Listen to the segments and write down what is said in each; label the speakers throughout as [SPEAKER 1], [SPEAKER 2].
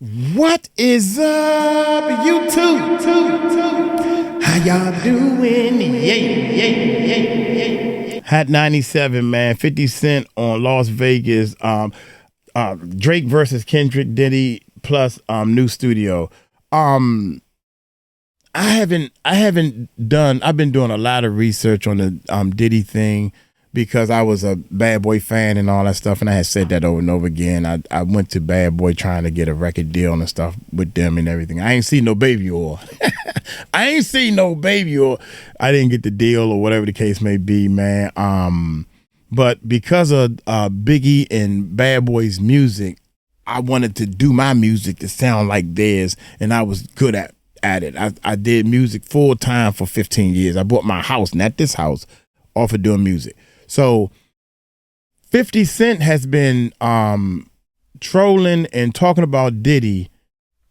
[SPEAKER 1] What is up, YouTube? How y'all doing? Yeah. Hat 97, man. 50 Cent on Las Vegas. Drake versus Kendrick, Diddy plus new studio. I've been doing a lot of research on the Diddy thing because I was a Bad Boy fan and all that stuff, and I had said that over and over again. I went to Bad Boy trying to get a record deal and stuff with them and everything. I ain't seen no baby oil. I didn't get the deal or whatever the case may be, man. But because of Biggie and Bad Boy's music, I wanted to do my music to sound like theirs, and I was good at it. I did music full time for 15 years. I bought my house, not this house, off of doing music. So 50 Cent has been trolling and talking about Diddy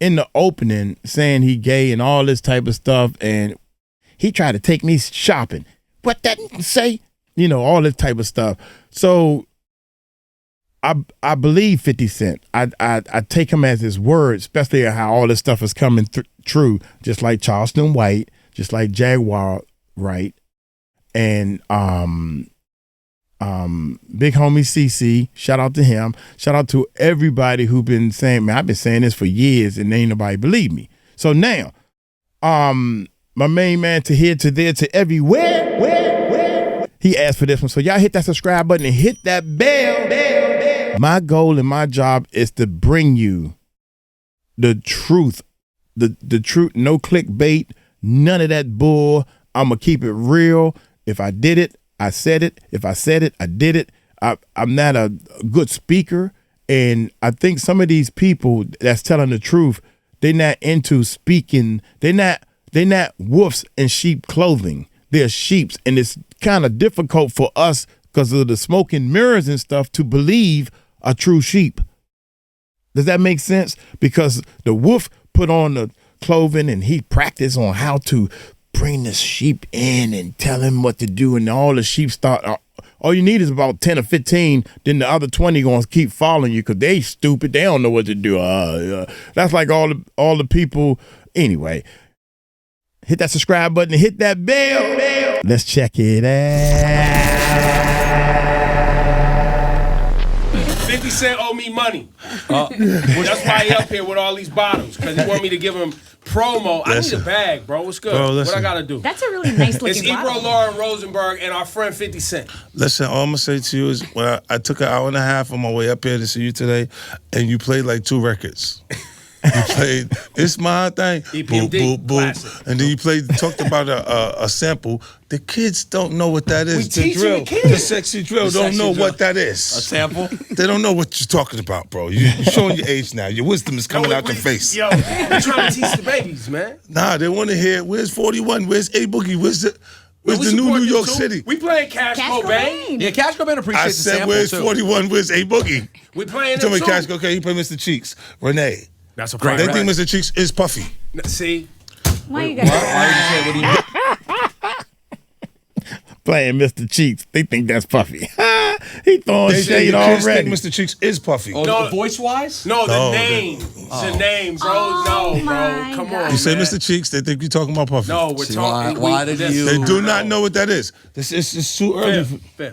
[SPEAKER 1] in the opening, saying he gay and all this type of stuff, and he tried to take me shopping. What that say? You know, all this type of stuff. So I believe 50 Cent. I take him as his word, especially how all this stuff is coming true, just like Charleston White, just like Jaguar Wright, and big homie CC, shout out to him. Shout out to everybody who been saying, man, I've been saying this for years and ain't nobody believe me. So now, my main man to here, to there, to everywhere, where he asked for this one. So y'all hit that subscribe button and hit that bell. My goal and my job is to bring you the truth, the truth, no clickbait, none of that bull. I'm gonna keep it real. If I did it, I said it. If I said it, I did it. I'm not a good speaker, and I think some of these people that's telling the truth, they're not into speaking. They're not wolves in sheep clothing. They're sheeps, and it's kind of difficult for us because of the smoke and mirrors and stuff to believe a true sheep. Does that make sense? Because the wolf put on the clothing and he practiced on how to bring the sheep in and tell him what to do, and all the sheep start. All you need is about 10 or 15. Then the other 20 gonna keep following you because they stupid. They don't know what to do. That's like all the people. Anyway, hit that subscribe button and hit that bell. Let's check it out.
[SPEAKER 2] 50 Cent owe me money. That's why he up here with all these bottles, because he want me to give him promo. I need a bag, bro. What's good? Bro, what I gotta do?
[SPEAKER 3] That's a really nice looking bottle.
[SPEAKER 2] It's Ebro, Lauren Rosenberg, and our friend 50 Cent.
[SPEAKER 4] Listen, all I'm gonna say to you is, when I took an hour and a half on my way up here to see you today, and you played like 2 records. You played "It's My Thing,"
[SPEAKER 2] EPMD,
[SPEAKER 4] boop, boop,
[SPEAKER 2] classic.
[SPEAKER 4] boop, and then you talked about a sample. The kids don't know what that is.
[SPEAKER 2] We
[SPEAKER 4] The drill,
[SPEAKER 2] the kids.
[SPEAKER 4] the sexy drill, don't know what that is.
[SPEAKER 5] A sample?
[SPEAKER 4] They don't know what you're talking about, bro. You're showing your age now. Your wisdom is coming out your face.
[SPEAKER 2] Yo, we're trying to teach the babies, man.
[SPEAKER 4] Nah, they want to hear, where's 41? Where's A Boogie? Where's the new
[SPEAKER 2] support
[SPEAKER 4] New York
[SPEAKER 2] this too.
[SPEAKER 4] City?
[SPEAKER 2] We playing Cash Cobain.
[SPEAKER 5] Yeah, Cash Cobain appreciates
[SPEAKER 4] I
[SPEAKER 5] the
[SPEAKER 4] said,
[SPEAKER 5] sample
[SPEAKER 4] where's
[SPEAKER 5] too.
[SPEAKER 4] 41? Where's A Boogie?
[SPEAKER 2] We playing
[SPEAKER 4] Tell
[SPEAKER 2] it
[SPEAKER 4] me,
[SPEAKER 2] too.
[SPEAKER 4] Cash, okay, he played Mr. Cheeks. Renee.
[SPEAKER 2] That's a
[SPEAKER 4] They
[SPEAKER 2] great.
[SPEAKER 4] think Mr. Cheeks is puffy.
[SPEAKER 2] See?
[SPEAKER 3] Why you guys?
[SPEAKER 5] Why would you say, what
[SPEAKER 1] Playing Mr. Cheeks, they think that's puffy. He throwing
[SPEAKER 4] They
[SPEAKER 1] shade
[SPEAKER 4] think the kids
[SPEAKER 1] already.
[SPEAKER 4] think Mr. Cheeks is puffy.
[SPEAKER 5] Oh,
[SPEAKER 2] No.
[SPEAKER 5] voice-wise?
[SPEAKER 2] No, the
[SPEAKER 4] No,
[SPEAKER 2] name. The name, bro.
[SPEAKER 3] Oh,
[SPEAKER 2] no, bro.
[SPEAKER 3] my
[SPEAKER 2] Come
[SPEAKER 3] God.
[SPEAKER 2] on.
[SPEAKER 4] You say
[SPEAKER 2] man.
[SPEAKER 4] Mr. Cheeks, they think you're talking about puffy.
[SPEAKER 2] No, we're
[SPEAKER 5] See,
[SPEAKER 2] talking.
[SPEAKER 5] why did you-
[SPEAKER 4] They do not know what that is. This is too early.
[SPEAKER 2] Fair.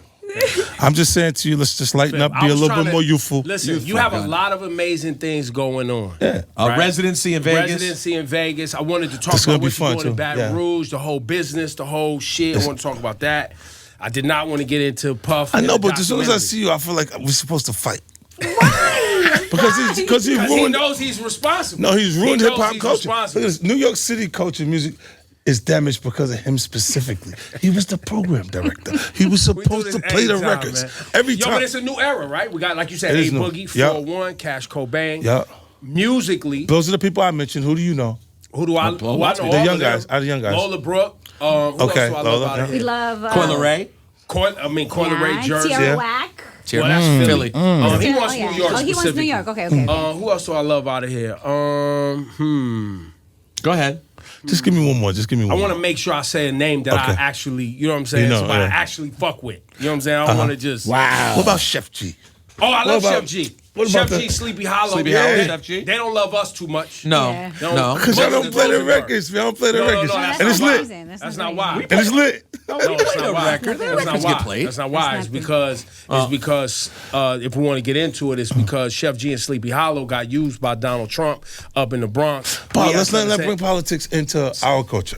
[SPEAKER 4] I'm just saying to you, let's just lighten up, be a little bit more youthful.
[SPEAKER 2] Listen, you have a lot of amazing things going on.
[SPEAKER 4] Yeah.
[SPEAKER 2] Right?
[SPEAKER 5] Residency in Vegas.
[SPEAKER 2] Residency in Vegas. I wanted to talk
[SPEAKER 4] That's gonna
[SPEAKER 2] about
[SPEAKER 4] be
[SPEAKER 2] what you're
[SPEAKER 4] fun,
[SPEAKER 2] doing in
[SPEAKER 4] too.
[SPEAKER 2] Baton
[SPEAKER 4] Yeah.
[SPEAKER 2] Rouge, the whole business, the whole shit. I want to talk about that. I did not want to get into Puff.
[SPEAKER 4] I
[SPEAKER 2] and
[SPEAKER 4] know,
[SPEAKER 2] the
[SPEAKER 4] but as soon as I
[SPEAKER 2] documentary.
[SPEAKER 4] see you, I feel like we're supposed to fight.
[SPEAKER 3] Why?
[SPEAKER 4] Because he
[SPEAKER 2] Because he
[SPEAKER 4] ruined.
[SPEAKER 2] knows he's responsible.
[SPEAKER 4] No, he's ruined
[SPEAKER 2] He
[SPEAKER 4] hip
[SPEAKER 2] knows
[SPEAKER 4] hop
[SPEAKER 2] he's
[SPEAKER 4] culture.
[SPEAKER 2] responsible.
[SPEAKER 4] Look at this, New York City culture music is damaged because of him specifically. He was the program director. He was
[SPEAKER 2] We do
[SPEAKER 4] supposed
[SPEAKER 2] this
[SPEAKER 4] to play the
[SPEAKER 2] anytime,
[SPEAKER 4] records
[SPEAKER 2] man.
[SPEAKER 4] every
[SPEAKER 2] Yo,
[SPEAKER 4] time.
[SPEAKER 2] but it's a new era, right? We got, like you said,
[SPEAKER 4] It
[SPEAKER 2] A
[SPEAKER 4] is new.
[SPEAKER 2] Boogie,
[SPEAKER 4] Yeah.
[SPEAKER 2] 401, Cash Cobain.
[SPEAKER 4] Yeah.
[SPEAKER 2] Musically,
[SPEAKER 4] Those are the people I mentioned. Who do you know?
[SPEAKER 2] who do I know?
[SPEAKER 4] The
[SPEAKER 2] All
[SPEAKER 4] young
[SPEAKER 2] of them.
[SPEAKER 4] guys. Are the young guys?
[SPEAKER 2] Lola Brooke. Who else
[SPEAKER 4] Okay,
[SPEAKER 2] do I
[SPEAKER 4] Lola,
[SPEAKER 2] love out of
[SPEAKER 4] yeah.
[SPEAKER 3] We
[SPEAKER 2] here?
[SPEAKER 3] love
[SPEAKER 5] Coyle Ray?
[SPEAKER 2] Coyle Ray, Jersey.
[SPEAKER 3] Tierra
[SPEAKER 4] Yeah.
[SPEAKER 3] Whack.
[SPEAKER 5] Cheers.
[SPEAKER 2] Well, that's Philly.
[SPEAKER 5] Philly.
[SPEAKER 2] He wants
[SPEAKER 3] Oh, yeah.
[SPEAKER 2] New York
[SPEAKER 3] Oh, he wants New
[SPEAKER 2] specifically.
[SPEAKER 3] York. Okay.
[SPEAKER 2] Who else do I love out of here?
[SPEAKER 5] Go ahead.
[SPEAKER 4] Just give me one more. Just give me one
[SPEAKER 2] I
[SPEAKER 4] more.
[SPEAKER 2] want to make sure I say a name that I
[SPEAKER 4] Okay.
[SPEAKER 2] actually, you know what I'm saying?
[SPEAKER 4] You know,
[SPEAKER 2] Somebody I
[SPEAKER 4] yeah.
[SPEAKER 2] actually fuck with. You know what I'm saying? I don't want to just.
[SPEAKER 1] Wow.
[SPEAKER 4] What about Chef G?
[SPEAKER 2] Oh, I love
[SPEAKER 4] What about-
[SPEAKER 2] Chef G.
[SPEAKER 4] What
[SPEAKER 2] Chef
[SPEAKER 4] about
[SPEAKER 2] G, Sleepy Hollow.
[SPEAKER 5] Sleepy
[SPEAKER 4] Hollow,
[SPEAKER 5] Chef G?
[SPEAKER 2] They don't love us too much.
[SPEAKER 5] No,
[SPEAKER 3] Yeah.
[SPEAKER 5] no.
[SPEAKER 4] Because y'all don't play the records. Y'all don't play the records.
[SPEAKER 2] that's
[SPEAKER 4] and it's
[SPEAKER 2] not
[SPEAKER 4] lit.
[SPEAKER 2] why. That's not why.
[SPEAKER 4] And it's lit.
[SPEAKER 2] No, that's not
[SPEAKER 5] the
[SPEAKER 2] why.
[SPEAKER 5] record.
[SPEAKER 2] That's not
[SPEAKER 5] Records get
[SPEAKER 2] why.
[SPEAKER 5] played.
[SPEAKER 2] That's not why.
[SPEAKER 3] That's
[SPEAKER 2] It's
[SPEAKER 3] not
[SPEAKER 2] because if we want to get into it, it's because Chef G and Sleepy Hollow got used by Donald Trump up in the Bronx.
[SPEAKER 4] Paul, let's not bring politics into our culture.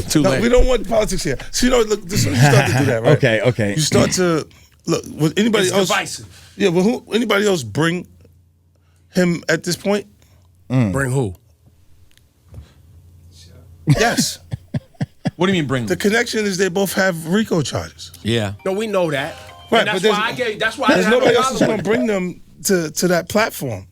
[SPEAKER 5] Too
[SPEAKER 4] No,
[SPEAKER 5] late.
[SPEAKER 4] we don't want politics here. So, look, this is when you start to do that, right?
[SPEAKER 1] Okay.
[SPEAKER 4] You start to, look, would anybody
[SPEAKER 2] It's
[SPEAKER 4] else.
[SPEAKER 2] divisive.
[SPEAKER 4] Yeah, but anybody else bring him at this point?
[SPEAKER 2] Bring who?
[SPEAKER 4] Yes.
[SPEAKER 5] What do you mean bring?
[SPEAKER 4] The connection is they both have RICO charges.
[SPEAKER 5] Yeah.
[SPEAKER 2] No, we know that.
[SPEAKER 4] Right,
[SPEAKER 2] And
[SPEAKER 4] but
[SPEAKER 2] that's why I
[SPEAKER 4] there's
[SPEAKER 2] didn't have
[SPEAKER 4] nobody
[SPEAKER 2] no
[SPEAKER 4] else that's going
[SPEAKER 2] problem
[SPEAKER 4] to
[SPEAKER 2] with
[SPEAKER 4] bring them to that platform.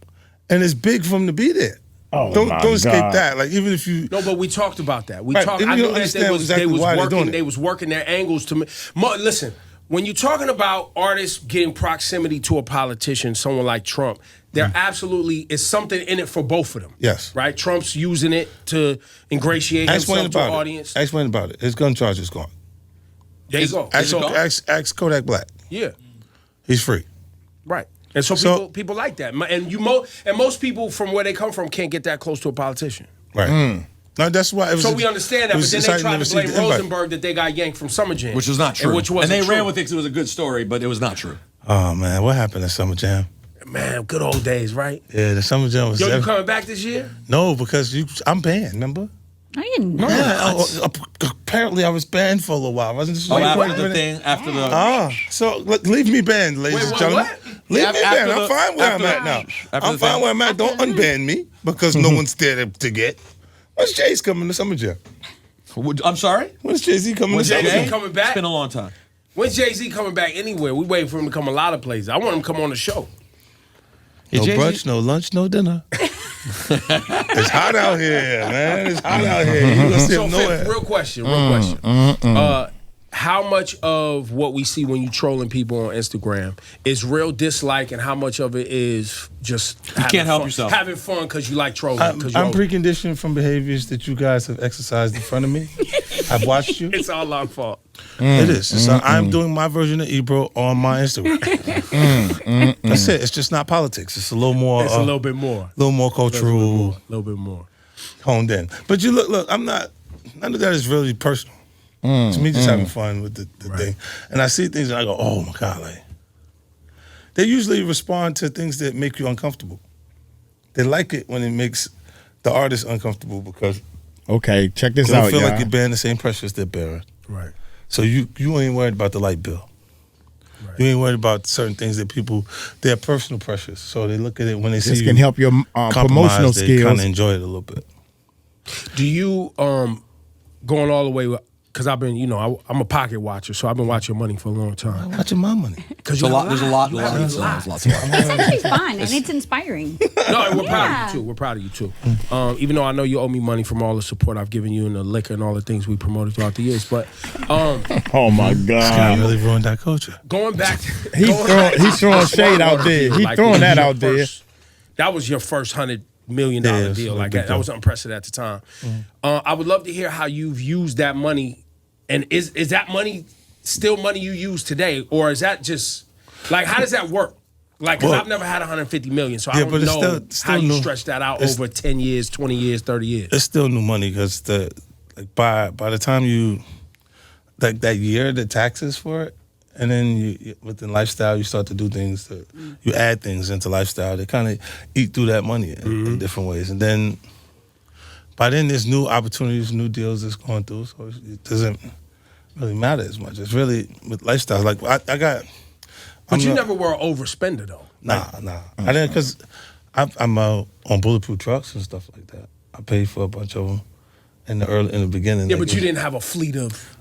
[SPEAKER 4] And it's big for them to be there.
[SPEAKER 1] Oh,
[SPEAKER 4] don't
[SPEAKER 1] my
[SPEAKER 4] escape
[SPEAKER 1] God.
[SPEAKER 4] that. Like, even if you.
[SPEAKER 2] it. No, but we talked about that. We
[SPEAKER 4] Right,
[SPEAKER 2] talked.
[SPEAKER 4] and
[SPEAKER 2] I
[SPEAKER 4] you
[SPEAKER 2] knew
[SPEAKER 4] don't
[SPEAKER 2] that
[SPEAKER 4] understand exactly why they're doing it.
[SPEAKER 2] They was working their angles to. Listen, when you're talking about artists getting proximity to a politician, someone like Trump, there absolutely is something in it for both of them.
[SPEAKER 4] Yes.
[SPEAKER 2] Right. Trump's using it to ingratiate
[SPEAKER 4] Explain
[SPEAKER 2] himself to
[SPEAKER 4] about
[SPEAKER 2] an
[SPEAKER 4] it.
[SPEAKER 2] audience.
[SPEAKER 4] Explain about it. His gun charge is gone.
[SPEAKER 2] There you go.
[SPEAKER 4] Ask Kodak Black.
[SPEAKER 2] Yeah.
[SPEAKER 4] He's free.
[SPEAKER 2] Right. And so people like that. And most people from where they come from can't get that close to a politician.
[SPEAKER 4] Right. No, that's why. It was
[SPEAKER 2] So we understand that, but then they tried to blame
[SPEAKER 4] the invite.
[SPEAKER 2] Rosenberg that they got yanked from Summer Jam.
[SPEAKER 5] Which was not true.
[SPEAKER 2] And
[SPEAKER 5] they
[SPEAKER 2] true.
[SPEAKER 5] ran with it because it was a good story, but it was not true.
[SPEAKER 4] Oh man, what happened at Summer Jam?
[SPEAKER 2] Man, good old days, right?
[SPEAKER 4] Yeah, the Summer Jam was.
[SPEAKER 2] Yo, you coming back this year?
[SPEAKER 4] No, because I'm banned. Remember?
[SPEAKER 3] I didn't know.
[SPEAKER 4] Yeah. Apparently, I was banned for a little while. Wasn't this
[SPEAKER 5] After the
[SPEAKER 4] So leave me banned, ladies and gentlemen.
[SPEAKER 2] what?
[SPEAKER 4] Leave me
[SPEAKER 5] After
[SPEAKER 4] banned.
[SPEAKER 5] the-
[SPEAKER 4] I'm fine where I'm
[SPEAKER 5] after
[SPEAKER 4] at
[SPEAKER 5] the-
[SPEAKER 4] now.
[SPEAKER 5] after
[SPEAKER 4] I'm
[SPEAKER 5] the
[SPEAKER 4] fine
[SPEAKER 5] thing.
[SPEAKER 4] where I'm at. Don't unban me because no one's there to get. When's Jay's coming to Summer Jam?
[SPEAKER 5] I'm sorry?
[SPEAKER 4] When's Jay-Z coming to Summer
[SPEAKER 2] Jay-Z
[SPEAKER 4] Jam?
[SPEAKER 2] coming back?
[SPEAKER 5] It's been a long time.
[SPEAKER 2] When's Jay-Z coming back anywhere? We waiting for him to come a lot of places. I want him to come on the show.
[SPEAKER 4] No
[SPEAKER 5] Jay-Z?
[SPEAKER 4] brunch, no lunch, no dinner. It's hot out here, man. It's hot out here. You gonna see
[SPEAKER 2] So,
[SPEAKER 4] him
[SPEAKER 2] Fifth,
[SPEAKER 4] nowhere.
[SPEAKER 2] real question. How much of what we see when you trolling people on Instagram is real dislike, and how much of it is just you
[SPEAKER 5] can't help yourself.
[SPEAKER 2] having fun because you like trolling?
[SPEAKER 4] I'm
[SPEAKER 2] 'cause you're-
[SPEAKER 4] preconditioned from behaviors that you guys have exercised in front of me. I've watched you.
[SPEAKER 2] It's all our fault.
[SPEAKER 4] It is. So I'm doing my version of Ebro on my Instagram. That's it. It's just not politics. It's a little more.
[SPEAKER 2] It's a little bit more.
[SPEAKER 4] Cultural,
[SPEAKER 2] A little bit more.
[SPEAKER 4] honed in. But you look. I'm not. None of that is really personal. It's me just having fun with the thing. And I see things and I go, oh my God, like. They usually respond to things that make you uncomfortable. They like it when it makes the artist uncomfortable because
[SPEAKER 1] Okay, check this
[SPEAKER 4] you don't
[SPEAKER 1] out,
[SPEAKER 4] feel
[SPEAKER 1] y'all.
[SPEAKER 4] like you're bearing the same pressures they're bearing.
[SPEAKER 2] Right.
[SPEAKER 4] So you ain't worried about the light bill.
[SPEAKER 2] Right.
[SPEAKER 4] You ain't worried about certain things that people, they're personal pressures. So they look at it when they see
[SPEAKER 1] This
[SPEAKER 4] you
[SPEAKER 1] can help your
[SPEAKER 4] compromise,
[SPEAKER 1] promotional
[SPEAKER 4] they kind
[SPEAKER 1] skills.
[SPEAKER 4] of enjoy it a little bit.
[SPEAKER 2] Do you going all the way? Because I've been, I'm a pocket watcher, so I've been watching money for a long time.
[SPEAKER 4] Watching my money.
[SPEAKER 2] Because
[SPEAKER 5] There's a lot. There's a lot.
[SPEAKER 2] There's
[SPEAKER 5] Lots of money.
[SPEAKER 3] It's actually fun and it's inspiring.
[SPEAKER 2] No, and we're proud
[SPEAKER 3] Yeah.
[SPEAKER 2] of you too. We're proud of you too. Even though I know you owe me money from all the support I've given you in the liquor and all the things we promoted throughout the years, but
[SPEAKER 1] Oh my
[SPEAKER 4] God
[SPEAKER 1] God.
[SPEAKER 4] really ruined that culture.
[SPEAKER 2] going back,
[SPEAKER 1] He's throwing shade out there. He's throwing that out there.
[SPEAKER 2] That was your first $100 million
[SPEAKER 4] Yeah, it's
[SPEAKER 2] deal.
[SPEAKER 4] a
[SPEAKER 2] Like
[SPEAKER 4] big
[SPEAKER 2] that
[SPEAKER 4] deal.
[SPEAKER 2] was unprecedented at the time. I would love to hear how you've used that money, and is that money still money you use today, or is that just like how does that work? Like, because
[SPEAKER 4] Well,
[SPEAKER 2] I've never had $150 million, so I
[SPEAKER 4] yeah,
[SPEAKER 2] don't
[SPEAKER 4] but it's
[SPEAKER 2] know
[SPEAKER 4] still
[SPEAKER 2] how you
[SPEAKER 4] new.
[SPEAKER 2] stretch that out
[SPEAKER 4] It's-
[SPEAKER 2] over 10 years, 20 years, 30 years.
[SPEAKER 4] It's still new money because by the time you, like that year, the taxes for it, and then you within lifestyle, you start to do things, you add things into lifestyle. They kind of eat through that money in different ways. And then by then there's new opportunities, new deals that's going through, so it doesn't really matter as much. It's really with lifestyle. Like I got.
[SPEAKER 2] But you
[SPEAKER 4] not-
[SPEAKER 2] never were an overspender, though.
[SPEAKER 4] Nah. I didn't because I'm on bulletproof trucks and stuff like that. I paid for a bunch of them in the beginning.
[SPEAKER 2] Yeah,
[SPEAKER 4] like,
[SPEAKER 2] but you didn't have a fleet of,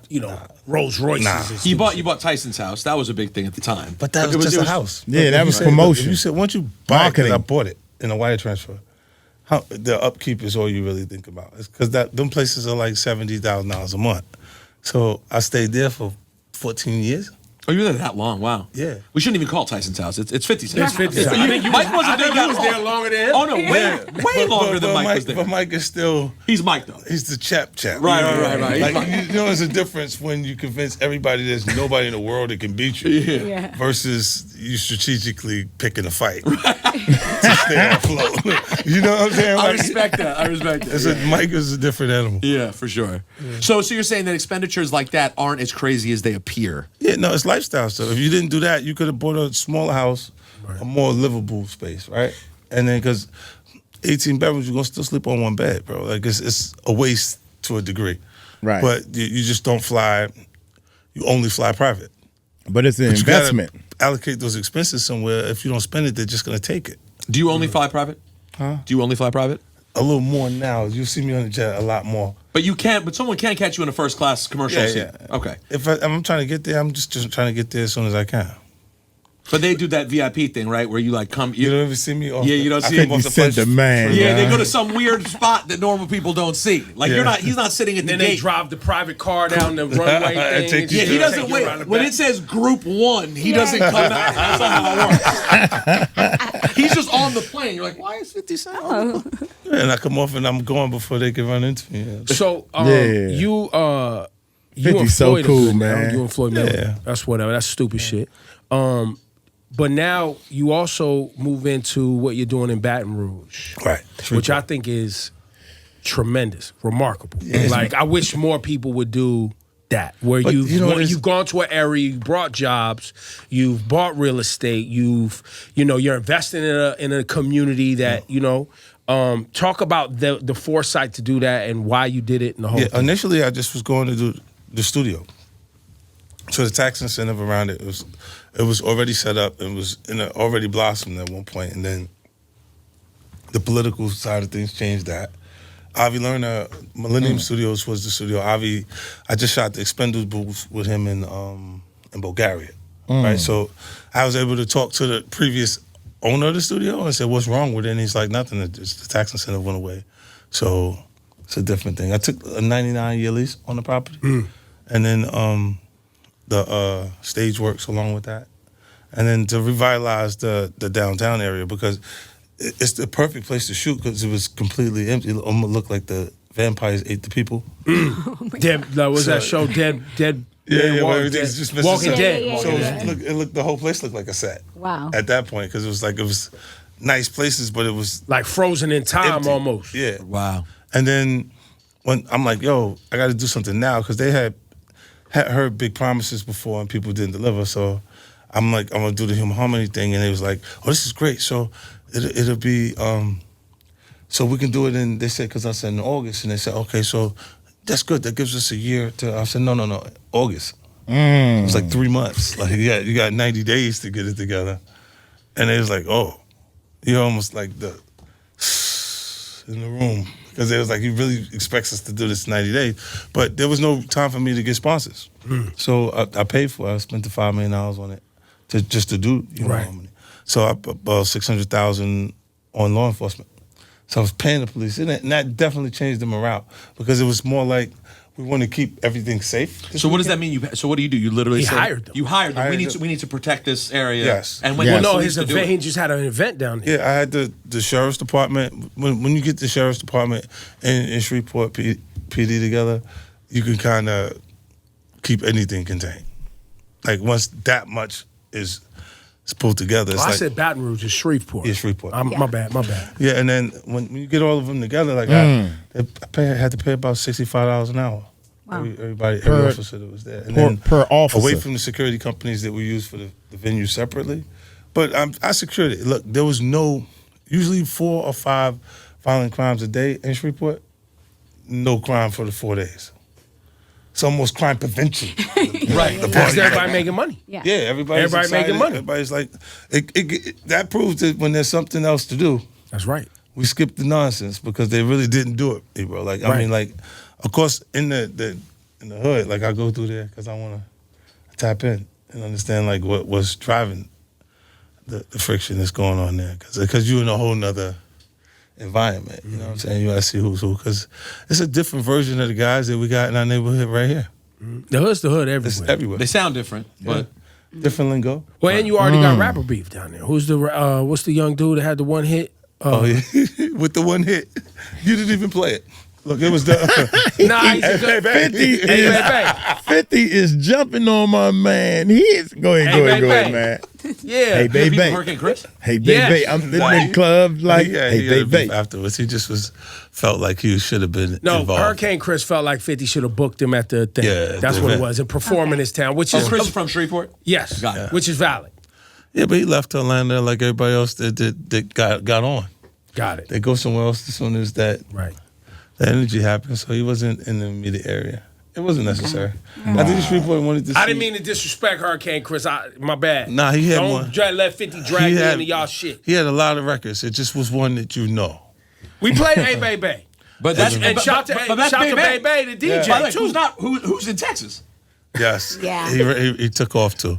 [SPEAKER 2] Rolls Royces.
[SPEAKER 4] Nah.
[SPEAKER 2] and
[SPEAKER 5] You
[SPEAKER 2] stuff.
[SPEAKER 5] bought Tyson's house. That was a big thing at the time.
[SPEAKER 4] But that was just a house.
[SPEAKER 1] Yeah, that
[SPEAKER 4] If
[SPEAKER 1] was
[SPEAKER 4] you said-
[SPEAKER 1] promotion.
[SPEAKER 4] If you said once you buy it, 'cause
[SPEAKER 1] Marketing.
[SPEAKER 4] I bought it in a wire transfer. How the upkeep is all you really think about. It's because them places are like $70,000 a month. So I stayed there for 14 years.
[SPEAKER 5] Oh, you were there that long? Wow.
[SPEAKER 4] Yeah.
[SPEAKER 5] We shouldn't even call Tyson's house. It's 50 Cent.
[SPEAKER 2] It's 50 Cent. I think you
[SPEAKER 5] Mike wasn't
[SPEAKER 2] I think
[SPEAKER 5] there
[SPEAKER 2] you was
[SPEAKER 5] that
[SPEAKER 2] there
[SPEAKER 5] long.
[SPEAKER 2] longer than him.
[SPEAKER 5] Oh no, way longer than Mike was there.
[SPEAKER 4] But Mike is still.
[SPEAKER 5] He's Mike though.
[SPEAKER 4] He's the chap.
[SPEAKER 5] Right. He's
[SPEAKER 4] Like, you know, there's a difference when you convince everybody there's nobody in the world that can beat you
[SPEAKER 3] Yeah.
[SPEAKER 4] versus you strategically picking a fight to stay afloat. You know what I'm saying?
[SPEAKER 5] I respect that. I respect that.
[SPEAKER 4] Mike is a different animal.
[SPEAKER 5] Yeah, for sure. So you're saying that expenditures like that aren't as crazy as they appear?
[SPEAKER 4] Yeah, no, it's lifestyle stuff. If you didn't do that, you could have bought a smaller house, a more livable space, right? And then because 18 bedrooms, you're gonna still sleep on one bed, bro. Like it's a waste to a degree,
[SPEAKER 1] Right.
[SPEAKER 4] But you just don't fly. You only fly private.
[SPEAKER 1] But it's an
[SPEAKER 4] But you gotta
[SPEAKER 1] investment.
[SPEAKER 4] allocate those expenses somewhere. If you don't spend it, they're just gonna take it.
[SPEAKER 5] Do you only fly private?
[SPEAKER 4] Huh?
[SPEAKER 5] Do you only fly private?
[SPEAKER 4] A little more now. You see me on the jet a lot more.
[SPEAKER 5] But you can't. But someone can catch you in a first class commercial seat.
[SPEAKER 4] Yeah.
[SPEAKER 5] Okay.
[SPEAKER 4] If I'm trying to get there, I'm just trying to get there as soon as I can.
[SPEAKER 5] But they do that VIP thing, right? Where you like come.
[SPEAKER 4] You don't even see me off.
[SPEAKER 5] Yeah, you don't
[SPEAKER 4] I
[SPEAKER 5] see
[SPEAKER 4] came
[SPEAKER 5] me.
[SPEAKER 4] off
[SPEAKER 1] You sent the man.
[SPEAKER 5] Yeah, they go to some weird spot that normal people don't see. Like
[SPEAKER 4] Yeah.
[SPEAKER 5] he's not sitting at the
[SPEAKER 2] Then they
[SPEAKER 5] gate.
[SPEAKER 2] drive the private car down the runway thing.
[SPEAKER 4] Take you
[SPEAKER 5] Yeah, he
[SPEAKER 4] Take
[SPEAKER 5] doesn't
[SPEAKER 2] you
[SPEAKER 5] wait.
[SPEAKER 2] around the
[SPEAKER 5] When
[SPEAKER 2] back.
[SPEAKER 5] it says Group 1, he doesn't come out. That's not how it works. He's just on the plane. You're like, why is 50 Cent?
[SPEAKER 3] Oh.
[SPEAKER 4] And I come off and I'm going before they can run into me. Yeah.
[SPEAKER 2] So
[SPEAKER 1] Yeah.
[SPEAKER 2] you
[SPEAKER 1] 50
[SPEAKER 2] and
[SPEAKER 1] so
[SPEAKER 2] Floyd are
[SPEAKER 1] cool,
[SPEAKER 2] good now.
[SPEAKER 1] man.
[SPEAKER 2] You and Floyd,
[SPEAKER 4] Yeah.
[SPEAKER 2] that's whatever. That's stupid shit. But now you also move into what you're doing in Baton Rouge,
[SPEAKER 4] Right.
[SPEAKER 2] which I think is tremendous, remarkable. Like I wish more people would do that, where
[SPEAKER 4] But you know,
[SPEAKER 2] you've gone to an area, you brought jobs, you've bought real estate, you're investing in a community that talk about the foresight to do that and why you did it and the whole
[SPEAKER 4] Yeah,
[SPEAKER 2] thing.
[SPEAKER 4] initially I just was going to do the studio. So the tax incentive around it was already set up and was already blossomed at one point, and then the political side of things changed that. Avi Lerner, Millennium Studios was the studio. Avi, I just shot the Expendables with him in Bulgaria, right? So I was able to talk to the previous owner of the studio and said, "What's wrong with it?" And he's like, "Nothing. Just the tax incentive went away." So it's a different thing. I took a 99-year lease on the property, and then the stage works along with that, and then to revitalize the downtown area because it's the perfect place to shoot because it was completely empty. It almost looked like the vampires ate the people.
[SPEAKER 2] Dead, what was that show? Dead.
[SPEAKER 4] Yeah,
[SPEAKER 2] Walking
[SPEAKER 4] everything's
[SPEAKER 2] Dead.
[SPEAKER 4] just missing
[SPEAKER 2] Walking
[SPEAKER 4] something.
[SPEAKER 2] Dead.
[SPEAKER 3] Yeah,
[SPEAKER 4] So
[SPEAKER 2] Walking Dead.
[SPEAKER 4] the whole place looked like a set.
[SPEAKER 3] Wow.
[SPEAKER 4] At that point, because it was nice places, but it was
[SPEAKER 2] Like frozen in time
[SPEAKER 4] empty.
[SPEAKER 2] almost.
[SPEAKER 4] Yeah.
[SPEAKER 5] Wow.
[SPEAKER 4] And then when I'm like, yo, I got to do something now because they had heard big promises before and people didn't deliver. So I'm like, I'm gonna do the human harmony thing, and they was like, oh, this is great. So it'll be so we can do it in. They said because I said in August, and they said okay, so that's good. That gives us a year to. I said no, August. It was like 3 months. Like you got 90 days to get it together, and they was like, oh, you're almost like the in the room. Because they was like, he really expects us to do this 90 days. But there was no time for me to get sponsors. So I paid for it. I spent the $5 million on it just to do harmony. So I put about $600,000 on law enforcement. So I was paying the police. And that definitely changed the morale. Because it was more like, we want to keep everything safe.
[SPEAKER 5] So what does that mean? So what do? You literally
[SPEAKER 2] He
[SPEAKER 5] say,
[SPEAKER 2] hired them.
[SPEAKER 5] You hired them.
[SPEAKER 4] Hired
[SPEAKER 5] We
[SPEAKER 4] them.
[SPEAKER 5] need to protect this area.
[SPEAKER 4] Yes.
[SPEAKER 5] And when
[SPEAKER 1] Yes.
[SPEAKER 5] you
[SPEAKER 2] Well, no,
[SPEAKER 5] police
[SPEAKER 2] his
[SPEAKER 5] to do
[SPEAKER 2] event.
[SPEAKER 5] it.
[SPEAKER 2] He just had an event down there.
[SPEAKER 4] Yeah, I had the sheriff's department. When you get the sheriff's department in Shreveport PD together, you can kind of keep anything contained. Like once that much is pulled together, it's
[SPEAKER 2] I
[SPEAKER 4] like
[SPEAKER 2] said Baton Rouge is Shreveport.
[SPEAKER 4] Yeah, Shreveport.
[SPEAKER 2] My bad.
[SPEAKER 4] yeah. And then when you get all of them together, like I had to pay about $65 an hour.
[SPEAKER 3] Wow.
[SPEAKER 4] Every officer that was there, and
[SPEAKER 1] Per officer.
[SPEAKER 4] away from the security companies that we use for the venue separately. But I secured it. Look, there was usually 4 or 5 violent crimes a day in Shreveport. No crime for the 4 days. It's almost crime prevention.
[SPEAKER 2] Right. Because everybody making money.
[SPEAKER 3] Yeah.
[SPEAKER 4] Yeah, everybody
[SPEAKER 2] making money.
[SPEAKER 4] Everybody's like, that proves that when there's something else to do,
[SPEAKER 2] That's right.
[SPEAKER 4] we skipped the nonsense because they really didn't do it, bro. Like, I
[SPEAKER 2] Right.
[SPEAKER 4] mean, like, of course, in the hood, like I go through there because I want to tap in and understand like what's driving the friction that's going on there. Because you're in a whole nother environment. You know what I'm saying? You gotta see who's who because it's a different version of the guys that we got in our neighborhood right here.
[SPEAKER 2] The hood's the hood
[SPEAKER 4] It's
[SPEAKER 2] everywhere.
[SPEAKER 4] everywhere.
[SPEAKER 5] They sound different, but
[SPEAKER 4] Different lingo.
[SPEAKER 2] Well, and you already got rapper beef down there. Who's the what's the young dude that had the one hit?
[SPEAKER 4] Oh yeah, with the one hit, you didn't even play it. Look, it was the
[SPEAKER 2] Nah, he's a good
[SPEAKER 1] 50 is jumping on my man. He is go ahead, man.
[SPEAKER 2] Yeah.
[SPEAKER 1] Hey, baby.
[SPEAKER 5] Hurricane Chris?
[SPEAKER 1] Hey, baby.
[SPEAKER 2] Yes.
[SPEAKER 1] I'm in the club like,
[SPEAKER 4] he
[SPEAKER 1] hey,
[SPEAKER 4] had a beef
[SPEAKER 1] baby.
[SPEAKER 4] afterwards. He just felt like he should have been
[SPEAKER 2] No,
[SPEAKER 4] involved.
[SPEAKER 2] Hurricane Chris felt like 50 should have booked him at the thing.
[SPEAKER 4] Yeah,
[SPEAKER 2] That's
[SPEAKER 4] the
[SPEAKER 2] what it
[SPEAKER 4] event.
[SPEAKER 2] was. And perform in his town, which is
[SPEAKER 5] Chris is from Shreveport?
[SPEAKER 2] yes,
[SPEAKER 5] Got it.
[SPEAKER 2] which is valid.
[SPEAKER 4] Yeah, but he left Atlanta like everybody else that got on.
[SPEAKER 2] Got it.
[SPEAKER 4] They go somewhere else as soon as that
[SPEAKER 2] Right.
[SPEAKER 4] energy happened. So he wasn't in the immediate area. It wasn't necessary. I think Shreveport wanted to see.
[SPEAKER 2] I didn't mean to disrespect Hurricane Chris. My bad.
[SPEAKER 4] Nah, he had
[SPEAKER 2] Don't
[SPEAKER 4] one.
[SPEAKER 2] let 50 drag
[SPEAKER 4] He
[SPEAKER 2] me
[SPEAKER 4] had-
[SPEAKER 2] into y'all shit.
[SPEAKER 4] He had a lot of records. It just was one that you know.
[SPEAKER 2] We played Hey Baby.
[SPEAKER 5] But that's
[SPEAKER 2] And shout to Bay Bay, the DJ,
[SPEAKER 5] By the way,
[SPEAKER 2] too.
[SPEAKER 5] who's in Texas?
[SPEAKER 4] Yes.
[SPEAKER 3] Yeah.
[SPEAKER 4] He took off too.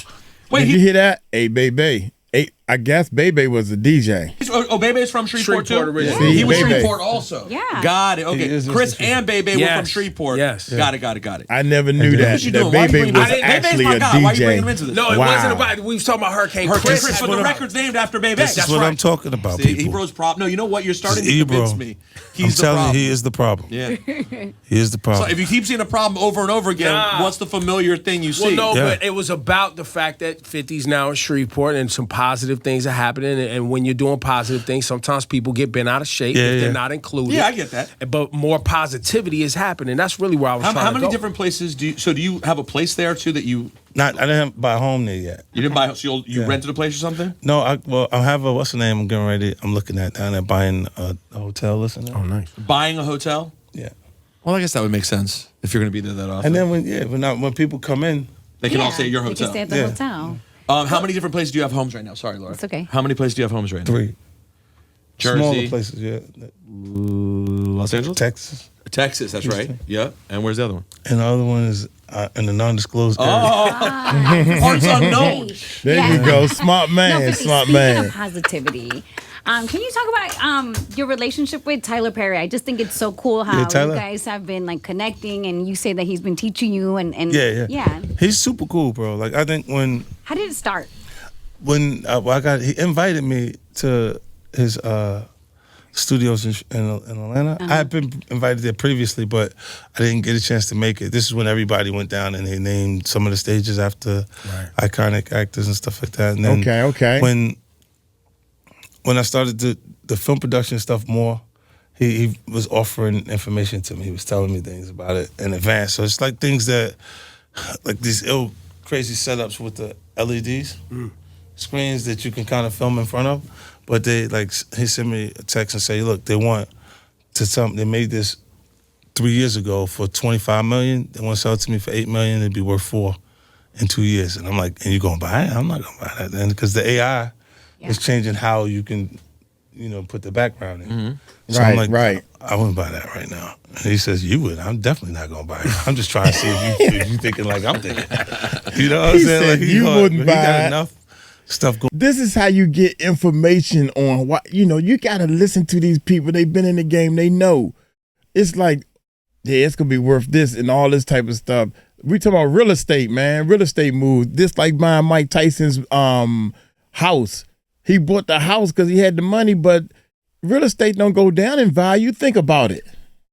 [SPEAKER 5] Wait,
[SPEAKER 1] Did you hear that? Hey, baby. Hey, I guess Bebe was a DJ.
[SPEAKER 5] Bebe's from Shreveport too?
[SPEAKER 2] originally.
[SPEAKER 1] See,
[SPEAKER 5] He was
[SPEAKER 1] Bebe.
[SPEAKER 5] Shreveport also.
[SPEAKER 3] Yeah.
[SPEAKER 5] Got it. Okay.
[SPEAKER 4] He is
[SPEAKER 5] Chris
[SPEAKER 4] from
[SPEAKER 5] and Bebe were
[SPEAKER 2] Yes.
[SPEAKER 5] from Shreveport.
[SPEAKER 2] Yes.
[SPEAKER 5] Got it.
[SPEAKER 1] I never knew that.
[SPEAKER 5] What you doing? Why
[SPEAKER 1] That
[SPEAKER 5] you
[SPEAKER 1] Bebe
[SPEAKER 5] bringing
[SPEAKER 1] was
[SPEAKER 5] him in? Bebe's
[SPEAKER 1] actually
[SPEAKER 5] my
[SPEAKER 1] a
[SPEAKER 5] guy. Why you bringing him
[SPEAKER 1] DJ.
[SPEAKER 5] into this?
[SPEAKER 2] No, it
[SPEAKER 1] Wow.
[SPEAKER 2] wasn't about. We was talking about Hurricane
[SPEAKER 5] Chris,
[SPEAKER 2] Chris.
[SPEAKER 5] but the record's named after Bebe.
[SPEAKER 4] This is what I'm talking about,
[SPEAKER 5] See,
[SPEAKER 4] people.
[SPEAKER 5] Ebro's problem. No, you know what? You're starting to
[SPEAKER 4] It's
[SPEAKER 5] convince
[SPEAKER 4] Ebro.
[SPEAKER 5] me.
[SPEAKER 4] I'm
[SPEAKER 5] He's the
[SPEAKER 4] telling
[SPEAKER 5] problem.
[SPEAKER 4] you, he is the problem.
[SPEAKER 5] Yeah.
[SPEAKER 4] He is the
[SPEAKER 5] So
[SPEAKER 4] problem.
[SPEAKER 5] if you keep seeing a problem over and over again,
[SPEAKER 2] Nah.
[SPEAKER 5] what's the familiar thing you see?
[SPEAKER 2] Well, no,
[SPEAKER 4] Yeah.
[SPEAKER 2] but it was about the fact that 50's now in Shreveport and some positive things are happening. And when you're doing positive things, sometimes people get bent out of shape
[SPEAKER 4] Yeah,
[SPEAKER 2] if
[SPEAKER 4] yeah.
[SPEAKER 2] they're not included.
[SPEAKER 5] Yeah, I get that.
[SPEAKER 2] But more positivity is happening. That's really where I was trying
[SPEAKER 5] How
[SPEAKER 2] to
[SPEAKER 5] many
[SPEAKER 2] go.
[SPEAKER 5] different places do you? So do you have a place there too that you
[SPEAKER 4] I didn't buy a home there yet.
[SPEAKER 5] didn't buy? So you
[SPEAKER 4] Yeah.
[SPEAKER 5] rented a place or something?
[SPEAKER 4] No, I have a, what's the name? I'm looking at down there buying a hotel. Listen.
[SPEAKER 2] Oh, nice.
[SPEAKER 5] Buying a hotel?
[SPEAKER 4] Yeah.
[SPEAKER 5] Well, I guess that would make sense if you're going to be there that often.
[SPEAKER 4] And then when people come in,
[SPEAKER 5] they can all
[SPEAKER 3] Yeah,
[SPEAKER 5] stay at your
[SPEAKER 3] They
[SPEAKER 5] hotel.
[SPEAKER 3] can stay at the
[SPEAKER 4] Yeah.
[SPEAKER 3] hotel.
[SPEAKER 5] How many different places do you have homes right now? Sorry, Laura.
[SPEAKER 3] It's okay.
[SPEAKER 5] How many places do you have homes right now?
[SPEAKER 4] 3
[SPEAKER 5] Jersey,
[SPEAKER 4] smaller places. Yeah.
[SPEAKER 5] Los Angeles,
[SPEAKER 4] Texas,
[SPEAKER 5] Texas. That's right. Yeah. And where's the other one?
[SPEAKER 4] and the other one is in the non-disclosed area.
[SPEAKER 5] Parts unknown.
[SPEAKER 1] There
[SPEAKER 3] Yeah.
[SPEAKER 1] you go. Smart
[SPEAKER 3] No,
[SPEAKER 1] man.
[SPEAKER 3] 50,
[SPEAKER 1] Smart
[SPEAKER 3] speaking
[SPEAKER 1] man.
[SPEAKER 3] of positivity, can you talk about your relationship with Tyler Perry? I just think it's so cool how
[SPEAKER 4] Yeah, Tyler.
[SPEAKER 3] you guys have been like connecting, and you say that he's been teaching you, and
[SPEAKER 4] Yeah. He's super cool, bro. Like I think when
[SPEAKER 3] How did it start?
[SPEAKER 4] he invited me to his studios in Atlanta. I had been invited there previously, but I didn't get a chance to make it. This is when everybody went down and they named some of the stages after iconic actors and stuff like that. And then
[SPEAKER 1] Okay.
[SPEAKER 4] when I started the film production stuff more, he was offering information to me. He was telling me things about it in advance. So it's like things that, like these crazy setups with the LEDs, screens that you can kind of film in front of. But he sent me a text and say, look, they made this 3 years ago for $25 million. They want to sell it to me for $8 million. It'd be worth $4 million in 2 years. And I'm like, and you gonna buy it? I'm not gonna buy that then, because the AI is changing how you can, put the background in. So I'm like,
[SPEAKER 1] Right.
[SPEAKER 4] I wouldn't buy that right now. And he says, you would. I'm definitely not gonna buy it. I'm just trying to see if you thinking like I'm thinking. You know what I'm
[SPEAKER 1] He
[SPEAKER 4] saying?
[SPEAKER 1] said
[SPEAKER 4] Like,
[SPEAKER 1] you wouldn't
[SPEAKER 4] he
[SPEAKER 1] buy
[SPEAKER 4] got
[SPEAKER 1] it.
[SPEAKER 4] enough stuff going.
[SPEAKER 1] This is how you get information on what you gotta listen to these people. They've been in the game, they know. It's like, yeah, it's gonna be worth this and all this type of stuff. We talking about real estate, man. Real estate moves. This like buying Mike Tyson's house. He bought the house because he had the money, but real estate don't go down in value. Think about it.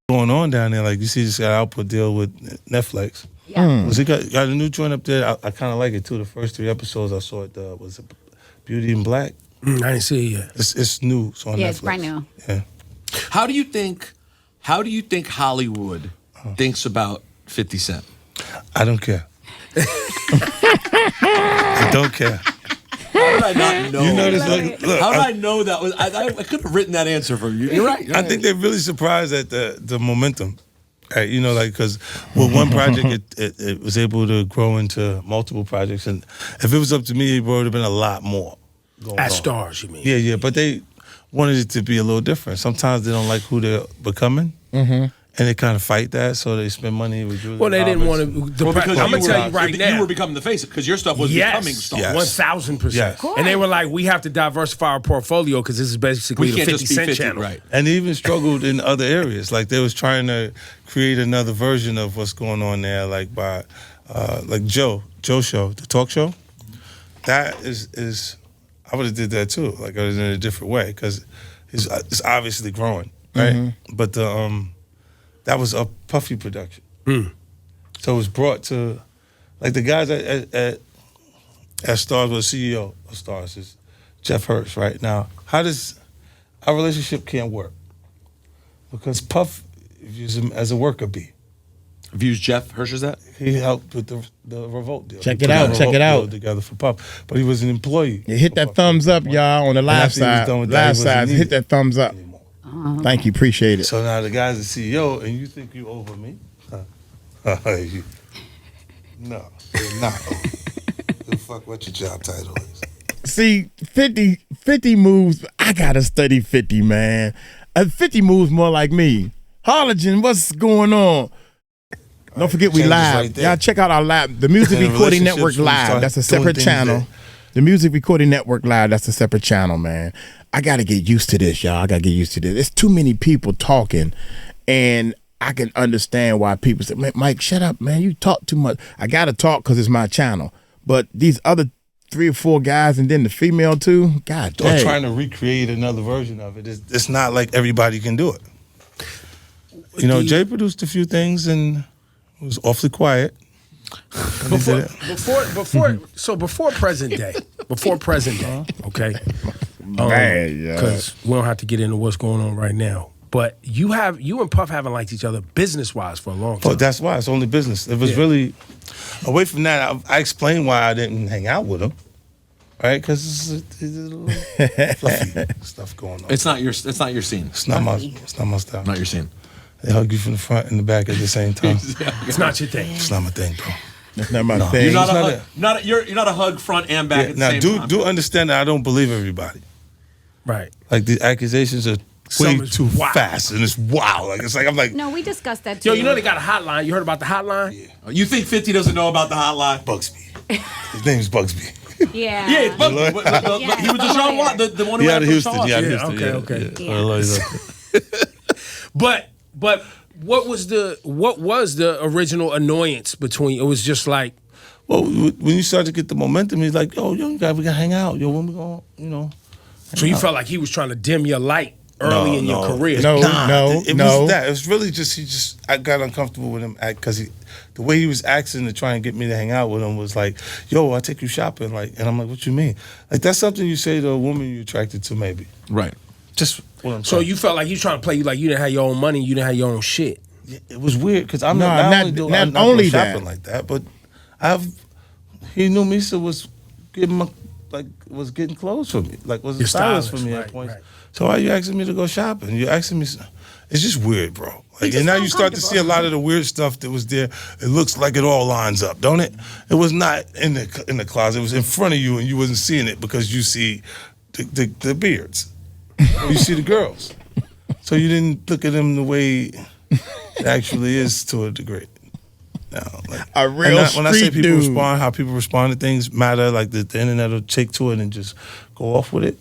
[SPEAKER 4] Going on down there, like you see, just got an output deal with Netflix.
[SPEAKER 3] Yeah.
[SPEAKER 4] Was he got a new joint up there? I kind of like it too. The first 3 episodes I saw it was it Beauty and Black.
[SPEAKER 2] I didn't see it yet.
[SPEAKER 4] It's new. It's on Netflix.
[SPEAKER 3] Yeah, it's brand new.
[SPEAKER 4] Yeah.
[SPEAKER 5] How do you think Hollywood thinks about 50 Cent?
[SPEAKER 4] I don't care. I don't care.
[SPEAKER 5] How did I not know?
[SPEAKER 4] You know this? Look,
[SPEAKER 5] How did I know that was? I could have written that answer from you. You're right.
[SPEAKER 4] I think they're really surprised at the momentum. Right, because with one project, it was able to grow into multiple projects. And if it was up to me, it would have been a lot more going
[SPEAKER 2] At
[SPEAKER 4] on.
[SPEAKER 2] Stars, you mean?
[SPEAKER 4] Yeah, but they wanted it to be a little different. Sometimes they don't like who they're becoming, and they kind of fight that, so they spend money with Julia
[SPEAKER 2] Well, they didn't
[SPEAKER 4] Roberts.
[SPEAKER 2] want to.
[SPEAKER 5] Well, because
[SPEAKER 2] I'm
[SPEAKER 5] you
[SPEAKER 2] gonna tell
[SPEAKER 5] were-
[SPEAKER 2] you right now.
[SPEAKER 5] you were becoming the face because your stuff was becoming stars.
[SPEAKER 4] Yes.
[SPEAKER 2] 1,000%.
[SPEAKER 4] Yes.
[SPEAKER 2] And they were like, we have to diversify our portfolio because this is basically
[SPEAKER 5] We
[SPEAKER 2] the
[SPEAKER 5] can't
[SPEAKER 2] 50
[SPEAKER 5] just be
[SPEAKER 2] Cent
[SPEAKER 5] 50,
[SPEAKER 2] channel.
[SPEAKER 5] right?
[SPEAKER 4] And they even struggled in other areas. Like they was trying to create another version of what's going on there, like by like Joe Show, the talk show. That is I would have did that too. Like I was in a different way because it's obviously growing, right? But that was a Puffy production. So it was brought to, like the guys at Stars, the CEO of Stars is Jeff Hirsch right now. How does our relationship can't work? Because Puff views him as a worker bee.
[SPEAKER 6] Views Jeff Hirsch as that?
[SPEAKER 4] He helped with the Revolt deal.
[SPEAKER 1] Check
[SPEAKER 4] He
[SPEAKER 1] it
[SPEAKER 4] put
[SPEAKER 1] out,
[SPEAKER 4] the
[SPEAKER 1] check
[SPEAKER 4] Revolt
[SPEAKER 1] it out.
[SPEAKER 4] deal together for Puff, but he was an employee.
[SPEAKER 1] Yeah, hit that thumbs up, y'all, on the live
[SPEAKER 4] after he was
[SPEAKER 1] side.
[SPEAKER 4] done with that,
[SPEAKER 1] Live
[SPEAKER 4] he wasn't
[SPEAKER 1] side, hit
[SPEAKER 4] needed
[SPEAKER 1] that thumbs up.
[SPEAKER 4] anymore.
[SPEAKER 1] Thank you, appreciate it.
[SPEAKER 4] So now the guy's the CEO, and you think you over me? No, you're not over me. The fuck what your job title is.
[SPEAKER 1] See, 50 moves, I gotta study 50, man. 50 moves more like me. Harlogen, what's going on? Don't forget we
[SPEAKER 4] Changes
[SPEAKER 1] live.
[SPEAKER 4] right there.
[SPEAKER 1] Y'all check out our live. The Music
[SPEAKER 4] And
[SPEAKER 1] Recording
[SPEAKER 4] relationships
[SPEAKER 1] Network
[SPEAKER 4] when we
[SPEAKER 1] Live.
[SPEAKER 4] start
[SPEAKER 1] That's a
[SPEAKER 4] doing
[SPEAKER 1] separate
[SPEAKER 4] things
[SPEAKER 1] channel.
[SPEAKER 4] that-
[SPEAKER 1] The Music Recording Network Live, that's a separate channel, man. I gotta get used to this, y'all. I gotta get used to this. There's too many people talking, and I can understand why people say, "Man, Mike, shut up, man. You talk too much." I gotta talk because it's my channel. But these other 3 or 4 guys and then the female too, God
[SPEAKER 4] Or
[SPEAKER 1] dang.
[SPEAKER 4] trying to recreate another version of it. It's not like everybody can do it. You know, Jay produced a few things and was awfully quiet.
[SPEAKER 2] Before present day, okay?
[SPEAKER 1] Man, yeah.
[SPEAKER 2] Because we don't have to get into what's going on right now. But you and Puff haven't liked each other business wise for a long time.
[SPEAKER 4] But that's why it's only business. It was really away from that. I explained why I didn't hang out with him, right? Because it's a little fluffy stuff going on.
[SPEAKER 6] It's not your scene.
[SPEAKER 4] It's not my style.
[SPEAKER 6] Not your scene.
[SPEAKER 4] They hug you from the front and the back at the same time.
[SPEAKER 2] It's not your thing.
[SPEAKER 4] It's not my thing, bro.
[SPEAKER 1] That's not my thing.
[SPEAKER 6] You're not
[SPEAKER 4] It's
[SPEAKER 6] a
[SPEAKER 4] not
[SPEAKER 6] hug. You're not a hug front and back at the
[SPEAKER 4] Now,
[SPEAKER 6] same
[SPEAKER 4] do
[SPEAKER 6] time.
[SPEAKER 4] do understand that I don't believe everybody.
[SPEAKER 2] Right.
[SPEAKER 4] Like the accusations are way
[SPEAKER 2] Some is
[SPEAKER 4] too
[SPEAKER 2] wild.
[SPEAKER 4] fast, and it's wild. Like I'm like
[SPEAKER 3] No, we discussed that too.
[SPEAKER 2] Yo, you know they got a hotline. You heard about the hotline?
[SPEAKER 6] You think 50 doesn't know about the hotline?
[SPEAKER 4] Bugsby. His name's Bugsby.
[SPEAKER 3] Yeah.
[SPEAKER 6] Yeah, but he was Deshaun Watson, the one who
[SPEAKER 4] He
[SPEAKER 6] had
[SPEAKER 4] out of Houston.
[SPEAKER 6] Deshaun.
[SPEAKER 4] He out of
[SPEAKER 2] Yeah,
[SPEAKER 4] Houston.
[SPEAKER 2] okay.
[SPEAKER 3] Yeah.
[SPEAKER 4] I love that.
[SPEAKER 2] But what was the original annoyance between? It was just like,
[SPEAKER 4] Well, when you start to get the momentum, he's like, yo, we gotta hang out. Yo, when we gonna,
[SPEAKER 2] so you felt like he was trying to dim your light early in your career.
[SPEAKER 1] No,
[SPEAKER 4] It
[SPEAKER 1] no.
[SPEAKER 4] was that. It was really just I got uncomfortable with him because the way he was acting to try and get me to hang out with him was like, yo, I'll take you shopping. Like, and I'm like, what you mean? Like, that's something you say to a woman you're attracted to, maybe.
[SPEAKER 6] Right.
[SPEAKER 4] Just what I'm
[SPEAKER 2] So
[SPEAKER 4] saying.
[SPEAKER 2] you felt like he was trying to play you like you didn't have your own money, you didn't have your own shit.
[SPEAKER 4] It was weird because I'm
[SPEAKER 1] No,
[SPEAKER 4] not
[SPEAKER 1] not-
[SPEAKER 4] only doing
[SPEAKER 1] not
[SPEAKER 4] I'm not
[SPEAKER 1] only
[SPEAKER 4] doing shopping
[SPEAKER 1] that.
[SPEAKER 4] like that, but he knew Misa was getting clothes for me, like was a
[SPEAKER 2] Your
[SPEAKER 4] stylist
[SPEAKER 2] stylist,
[SPEAKER 4] for me
[SPEAKER 2] right,
[SPEAKER 4] at points.
[SPEAKER 2] right.
[SPEAKER 4] So why are you asking me to go shopping? You're asking me. It's just weird, bro. Like,
[SPEAKER 3] just
[SPEAKER 4] and now
[SPEAKER 3] felt
[SPEAKER 4] you start to see a lot of the weird stuff that was there. It looks like it all lines up, don't it? It was not in the closet. It was in front of you, and you wasn't seeing it because you see the beards, or you see the girls. So you didn't look at them the way it actually is to a degree. Now, like,
[SPEAKER 1] A real
[SPEAKER 4] when I say
[SPEAKER 1] street
[SPEAKER 4] people
[SPEAKER 1] dude.
[SPEAKER 4] respond, how people respond to things matter. Like the internet will take to it and just go off with it.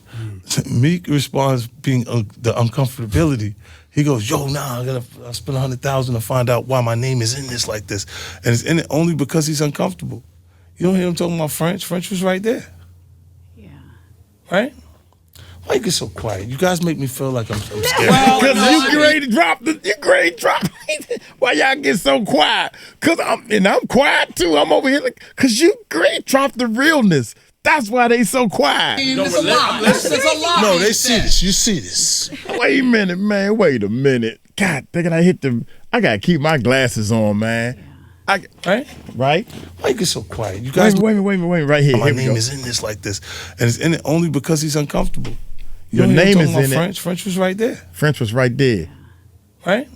[SPEAKER 4] Meek responds being the uncomfortability. He goes, "Yo, nah, I spend $100,000 to find out why my name is in this like this, and it's in it only because he's uncomfortable." You don't hear him talking about French. French was right there,
[SPEAKER 3] Yeah.
[SPEAKER 4] right? Why you get so quiet? You guys make me feel like I'm scared.
[SPEAKER 1] Because you ready to drop Why y'all get so quiet? Because I'm quiet too. I'm over here because you great drop the realness. That's why they so quiet.
[SPEAKER 5] It's a lie. It's a lie.
[SPEAKER 4] No, they see this. You see this.
[SPEAKER 1] Wait a minute, man. Wait a minute. God, thinking I gotta keep my glasses on, man.
[SPEAKER 4] Right?
[SPEAKER 1] Right?
[SPEAKER 4] Why you get so quiet? You guys.
[SPEAKER 1] Wait a minute. Right here.
[SPEAKER 4] My
[SPEAKER 1] Here we
[SPEAKER 4] name
[SPEAKER 1] go.
[SPEAKER 4] is in this like this, and it's in it only because he's uncomfortable. You
[SPEAKER 1] Your
[SPEAKER 4] don't hear him
[SPEAKER 1] name
[SPEAKER 4] talking
[SPEAKER 1] is
[SPEAKER 4] about
[SPEAKER 1] in it.
[SPEAKER 4] French. French was right there,
[SPEAKER 1] French was right there.
[SPEAKER 4] right?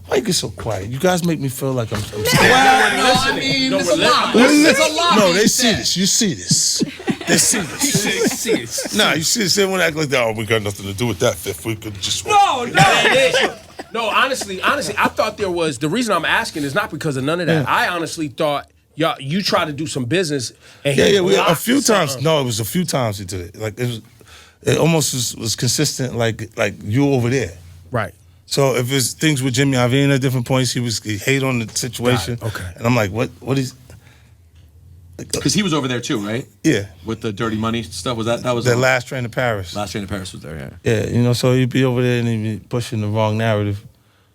[SPEAKER 4] Why you get so quiet? You guys make me feel like I'm scared.
[SPEAKER 5] It's a lie. It's a lie.
[SPEAKER 4] No, they see this. You see this. They see this. Nah, you see this. They won't act like that. Oh, we got nothing to do with that. If we could just.
[SPEAKER 2] No, honestly, I thought there was, the reason I'm asking is not because of none of that. I honestly thought you tried to do some business. And
[SPEAKER 4] Yeah,
[SPEAKER 2] he
[SPEAKER 4] we a
[SPEAKER 2] blocked
[SPEAKER 4] few times.
[SPEAKER 2] something.
[SPEAKER 4] No, it was a few times he did it. Like it almost was consistent. Like you over there.
[SPEAKER 2] Right.
[SPEAKER 4] So if it's things with Jimmy Iovine at different points, he hate on the situation.
[SPEAKER 2] Got it, okay.
[SPEAKER 4] And I'm like, what is?
[SPEAKER 6] Because he was over there too, right?
[SPEAKER 4] Yeah,
[SPEAKER 6] With the dirty money stuff. Was that was
[SPEAKER 4] the last train to Paris.
[SPEAKER 6] Last Train to Paris was there, yeah.
[SPEAKER 4] Yeah, so he'd be over there and he'd be pushing the wrong narrative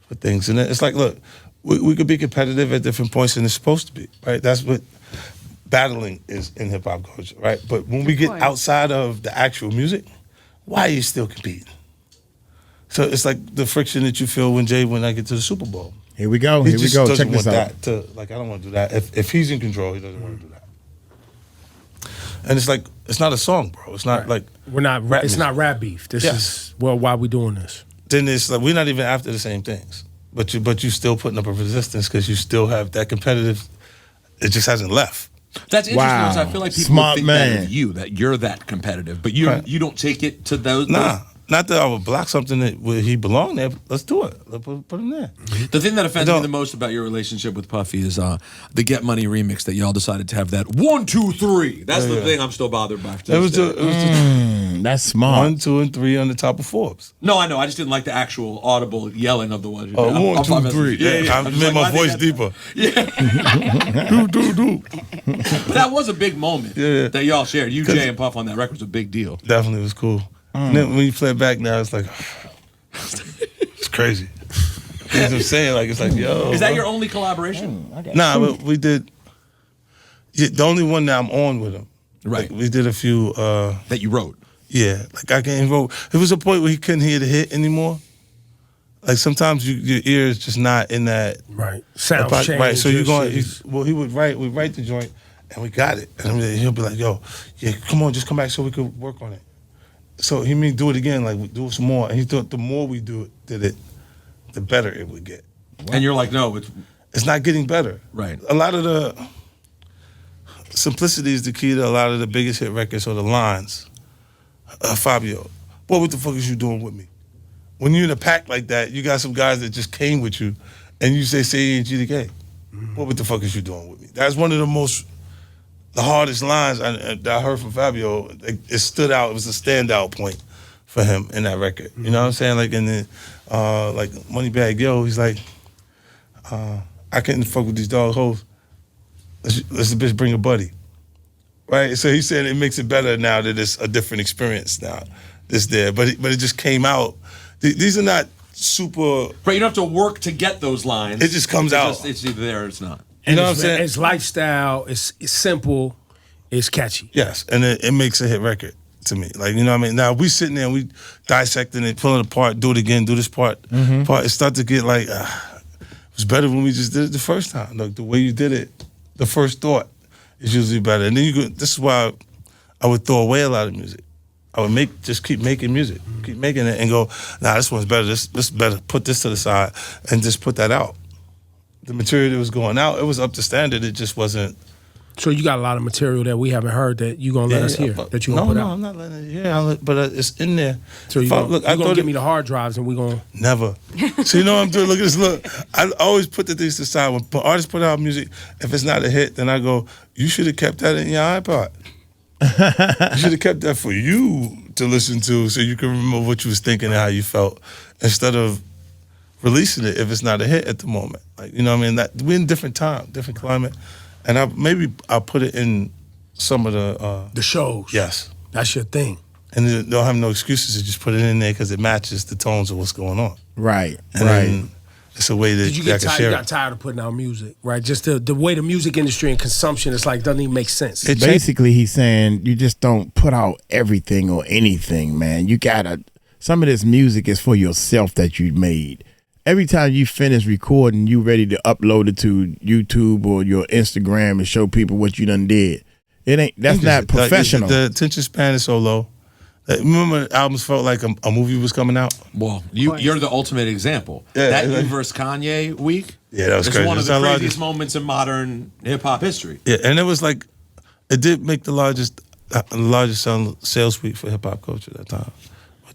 [SPEAKER 4] with things. And it's like, look, we could be competitive at different points, and it's supposed to be, right? That's what battling is in hip hop culture, right? But when we get outside of the actual music, why are you still competing? So it's like the friction that you feel when I get to the Super Bowl.
[SPEAKER 1] Here we go.
[SPEAKER 4] He
[SPEAKER 1] Here we
[SPEAKER 4] just
[SPEAKER 1] go.
[SPEAKER 4] doesn't
[SPEAKER 1] Check this
[SPEAKER 4] want
[SPEAKER 1] out.
[SPEAKER 4] that to, like, I don't want to do that. If he's in control, he doesn't want to do that. And it's like, it's not a song, bro. It's not like
[SPEAKER 2] We're not.
[SPEAKER 4] rap
[SPEAKER 2] It's
[SPEAKER 4] music.
[SPEAKER 2] not rap beef. This is why we doing this.
[SPEAKER 4] Then it's like we're not even after the same things. But you still putting up a resistance because you still have that competitive. It just hasn't left.
[SPEAKER 6] That's interesting.
[SPEAKER 1] Wow.
[SPEAKER 6] Because I feel like people
[SPEAKER 1] Smart
[SPEAKER 6] think
[SPEAKER 1] man.
[SPEAKER 6] that of you, that you're that competitive, but you
[SPEAKER 4] Right.
[SPEAKER 6] you don't take it to those.
[SPEAKER 4] Nah, not that I would block something that where he belonged there. Let's do it. Let's put him there.
[SPEAKER 6] The thing that offends
[SPEAKER 4] No.
[SPEAKER 6] me the most about your relationship with Puffy is the Get Money remix that y'all decided to have that 1, 2, 3. That's the thing I'm still bothered by.
[SPEAKER 4] It was the
[SPEAKER 1] That's smart.
[SPEAKER 4] 1, 2, and 3 on the top of Forbes.
[SPEAKER 6] No, I know. I just didn't like the actual audible yelling of the ones.
[SPEAKER 4] Oh, 1, 2, 3.
[SPEAKER 6] Yeah.
[SPEAKER 4] I
[SPEAKER 6] I'm just
[SPEAKER 4] made
[SPEAKER 6] like,
[SPEAKER 4] my
[SPEAKER 6] why they
[SPEAKER 4] voice
[SPEAKER 6] got-
[SPEAKER 4] deeper.
[SPEAKER 6] But that was a big moment
[SPEAKER 4] Yeah.
[SPEAKER 6] that y'all shared. You, Jay, and Puff on that record was a big deal.
[SPEAKER 4] Definitely was cool. And then when you play it back now, it's like it's crazy. You know what I'm saying? Like it's like, yo.
[SPEAKER 6] Is that your only collaboration?
[SPEAKER 4] Nah, but we did. Yeah, the only one that I'm on with him.
[SPEAKER 6] Right.
[SPEAKER 4] Like, we did a few.
[SPEAKER 6] That you wrote.
[SPEAKER 4] Yeah, like I can't wrote. It was a point where he couldn't hear the hit anymore. Like sometimes your ear is just not in that.
[SPEAKER 2] Right. Sound change.
[SPEAKER 4] Right. So you're going.
[SPEAKER 2] Shit.
[SPEAKER 4] He would write. We write the joint, and we got it. And he'll be like, "Yo, yeah, come on, just come back so we could work on it." So he mean do it again, like we do some more. And he thought the more we did it, the better it would get.
[SPEAKER 6] And you're like, no,
[SPEAKER 4] It's not getting better.
[SPEAKER 6] Right.
[SPEAKER 4] A lot of the simplicity is the key to a lot of the biggest hit records or the lines. Fabio, boy, what the fuck is you doing with me? When you're in a pack like that, you got some guys that just came with you, and you say C-A-N-G-T-K. What the fuck is you doing with me? That's one of the hardest lines that I heard from Fabio. It stood out. It was a standout point for him in that record. You know what I'm saying? Like in the like Moneybag Yo, he's like, I couldn't fuck with these dog hoes. Let's the bitch bring a buddy. Right? So he's saying it makes it better now that it's a different experience now. This there. But it just came out. These are not super.
[SPEAKER 6] Right, you don't have to work to get those lines.
[SPEAKER 4] It just comes out.
[SPEAKER 6] It's either there or it's not.
[SPEAKER 4] You know what I'm saying?
[SPEAKER 2] It's lifestyle. It's simple. It's catchy.
[SPEAKER 4] Yes, and it makes a hit record to me. Like, you know what I mean? Now, we sitting there and we dissecting it, pulling it apart, do it again, do this part. It start to get like, it was better when we just did it the first time. Like, the way you did it, the first thought is usually better. And then this is why I would throw away a lot of music. I would just keep making music, keep making it and go, nah, this one's better, this better, put this to the side and just put that out. The material that was going out, it was up to standard, it just wasn't.
[SPEAKER 2] So you got a lot of material that we haven't heard that you gonna let us hear. That you gonna put out.
[SPEAKER 4] I'm not letting it hear, but it's in there.
[SPEAKER 2] So you gonna give me the hard drives and we gonna.
[SPEAKER 4] Never. So you know what I'm doing? Look at this. Look, I always put the things to the side. When artists put out music, if it's not a hit, then I go, you should have kept that in your iPod. You should have kept that for you to listen to so you can remember what you was thinking and how you felt instead of releasing it if it's not a hit at the moment. Like, you know what I mean? We're in different time, different climate. And I'll put it in some of
[SPEAKER 2] The shows.
[SPEAKER 4] yes.
[SPEAKER 2] That's your thing.
[SPEAKER 4] And they don't have no excuses to just put it in there because it matches the tones of what's going on.
[SPEAKER 1] Right.
[SPEAKER 4] And then it's a way that
[SPEAKER 2] Did you
[SPEAKER 4] I
[SPEAKER 2] get
[SPEAKER 4] can
[SPEAKER 2] tired? You
[SPEAKER 4] share
[SPEAKER 2] got
[SPEAKER 4] it.
[SPEAKER 2] tired of putting out music, right? Just the way the music industry and consumption is like doesn't even make sense.
[SPEAKER 1] Basically, he's saying you just don't put out everything or anything, man. You gotta. Some of this music is for yourself that you made. Every time you finish recording, you ready to upload it to YouTube or your Instagram and show people what you done did. It ain't. That's not professional.
[SPEAKER 4] The attention span is so low. Remember, albums felt like a movie was coming out.
[SPEAKER 6] Well, you're the ultimate example.
[SPEAKER 4] Yeah,
[SPEAKER 6] that
[SPEAKER 4] like-
[SPEAKER 6] you versus Kanye week.
[SPEAKER 4] Yeah, that was
[SPEAKER 6] is
[SPEAKER 4] crazy.
[SPEAKER 6] one of
[SPEAKER 4] It's
[SPEAKER 6] the
[SPEAKER 4] our
[SPEAKER 6] craziest
[SPEAKER 4] largest-
[SPEAKER 6] moments in modern hip hop history.
[SPEAKER 4] Yeah, and it was like, it did make the largest sales week for hip hop culture at that time.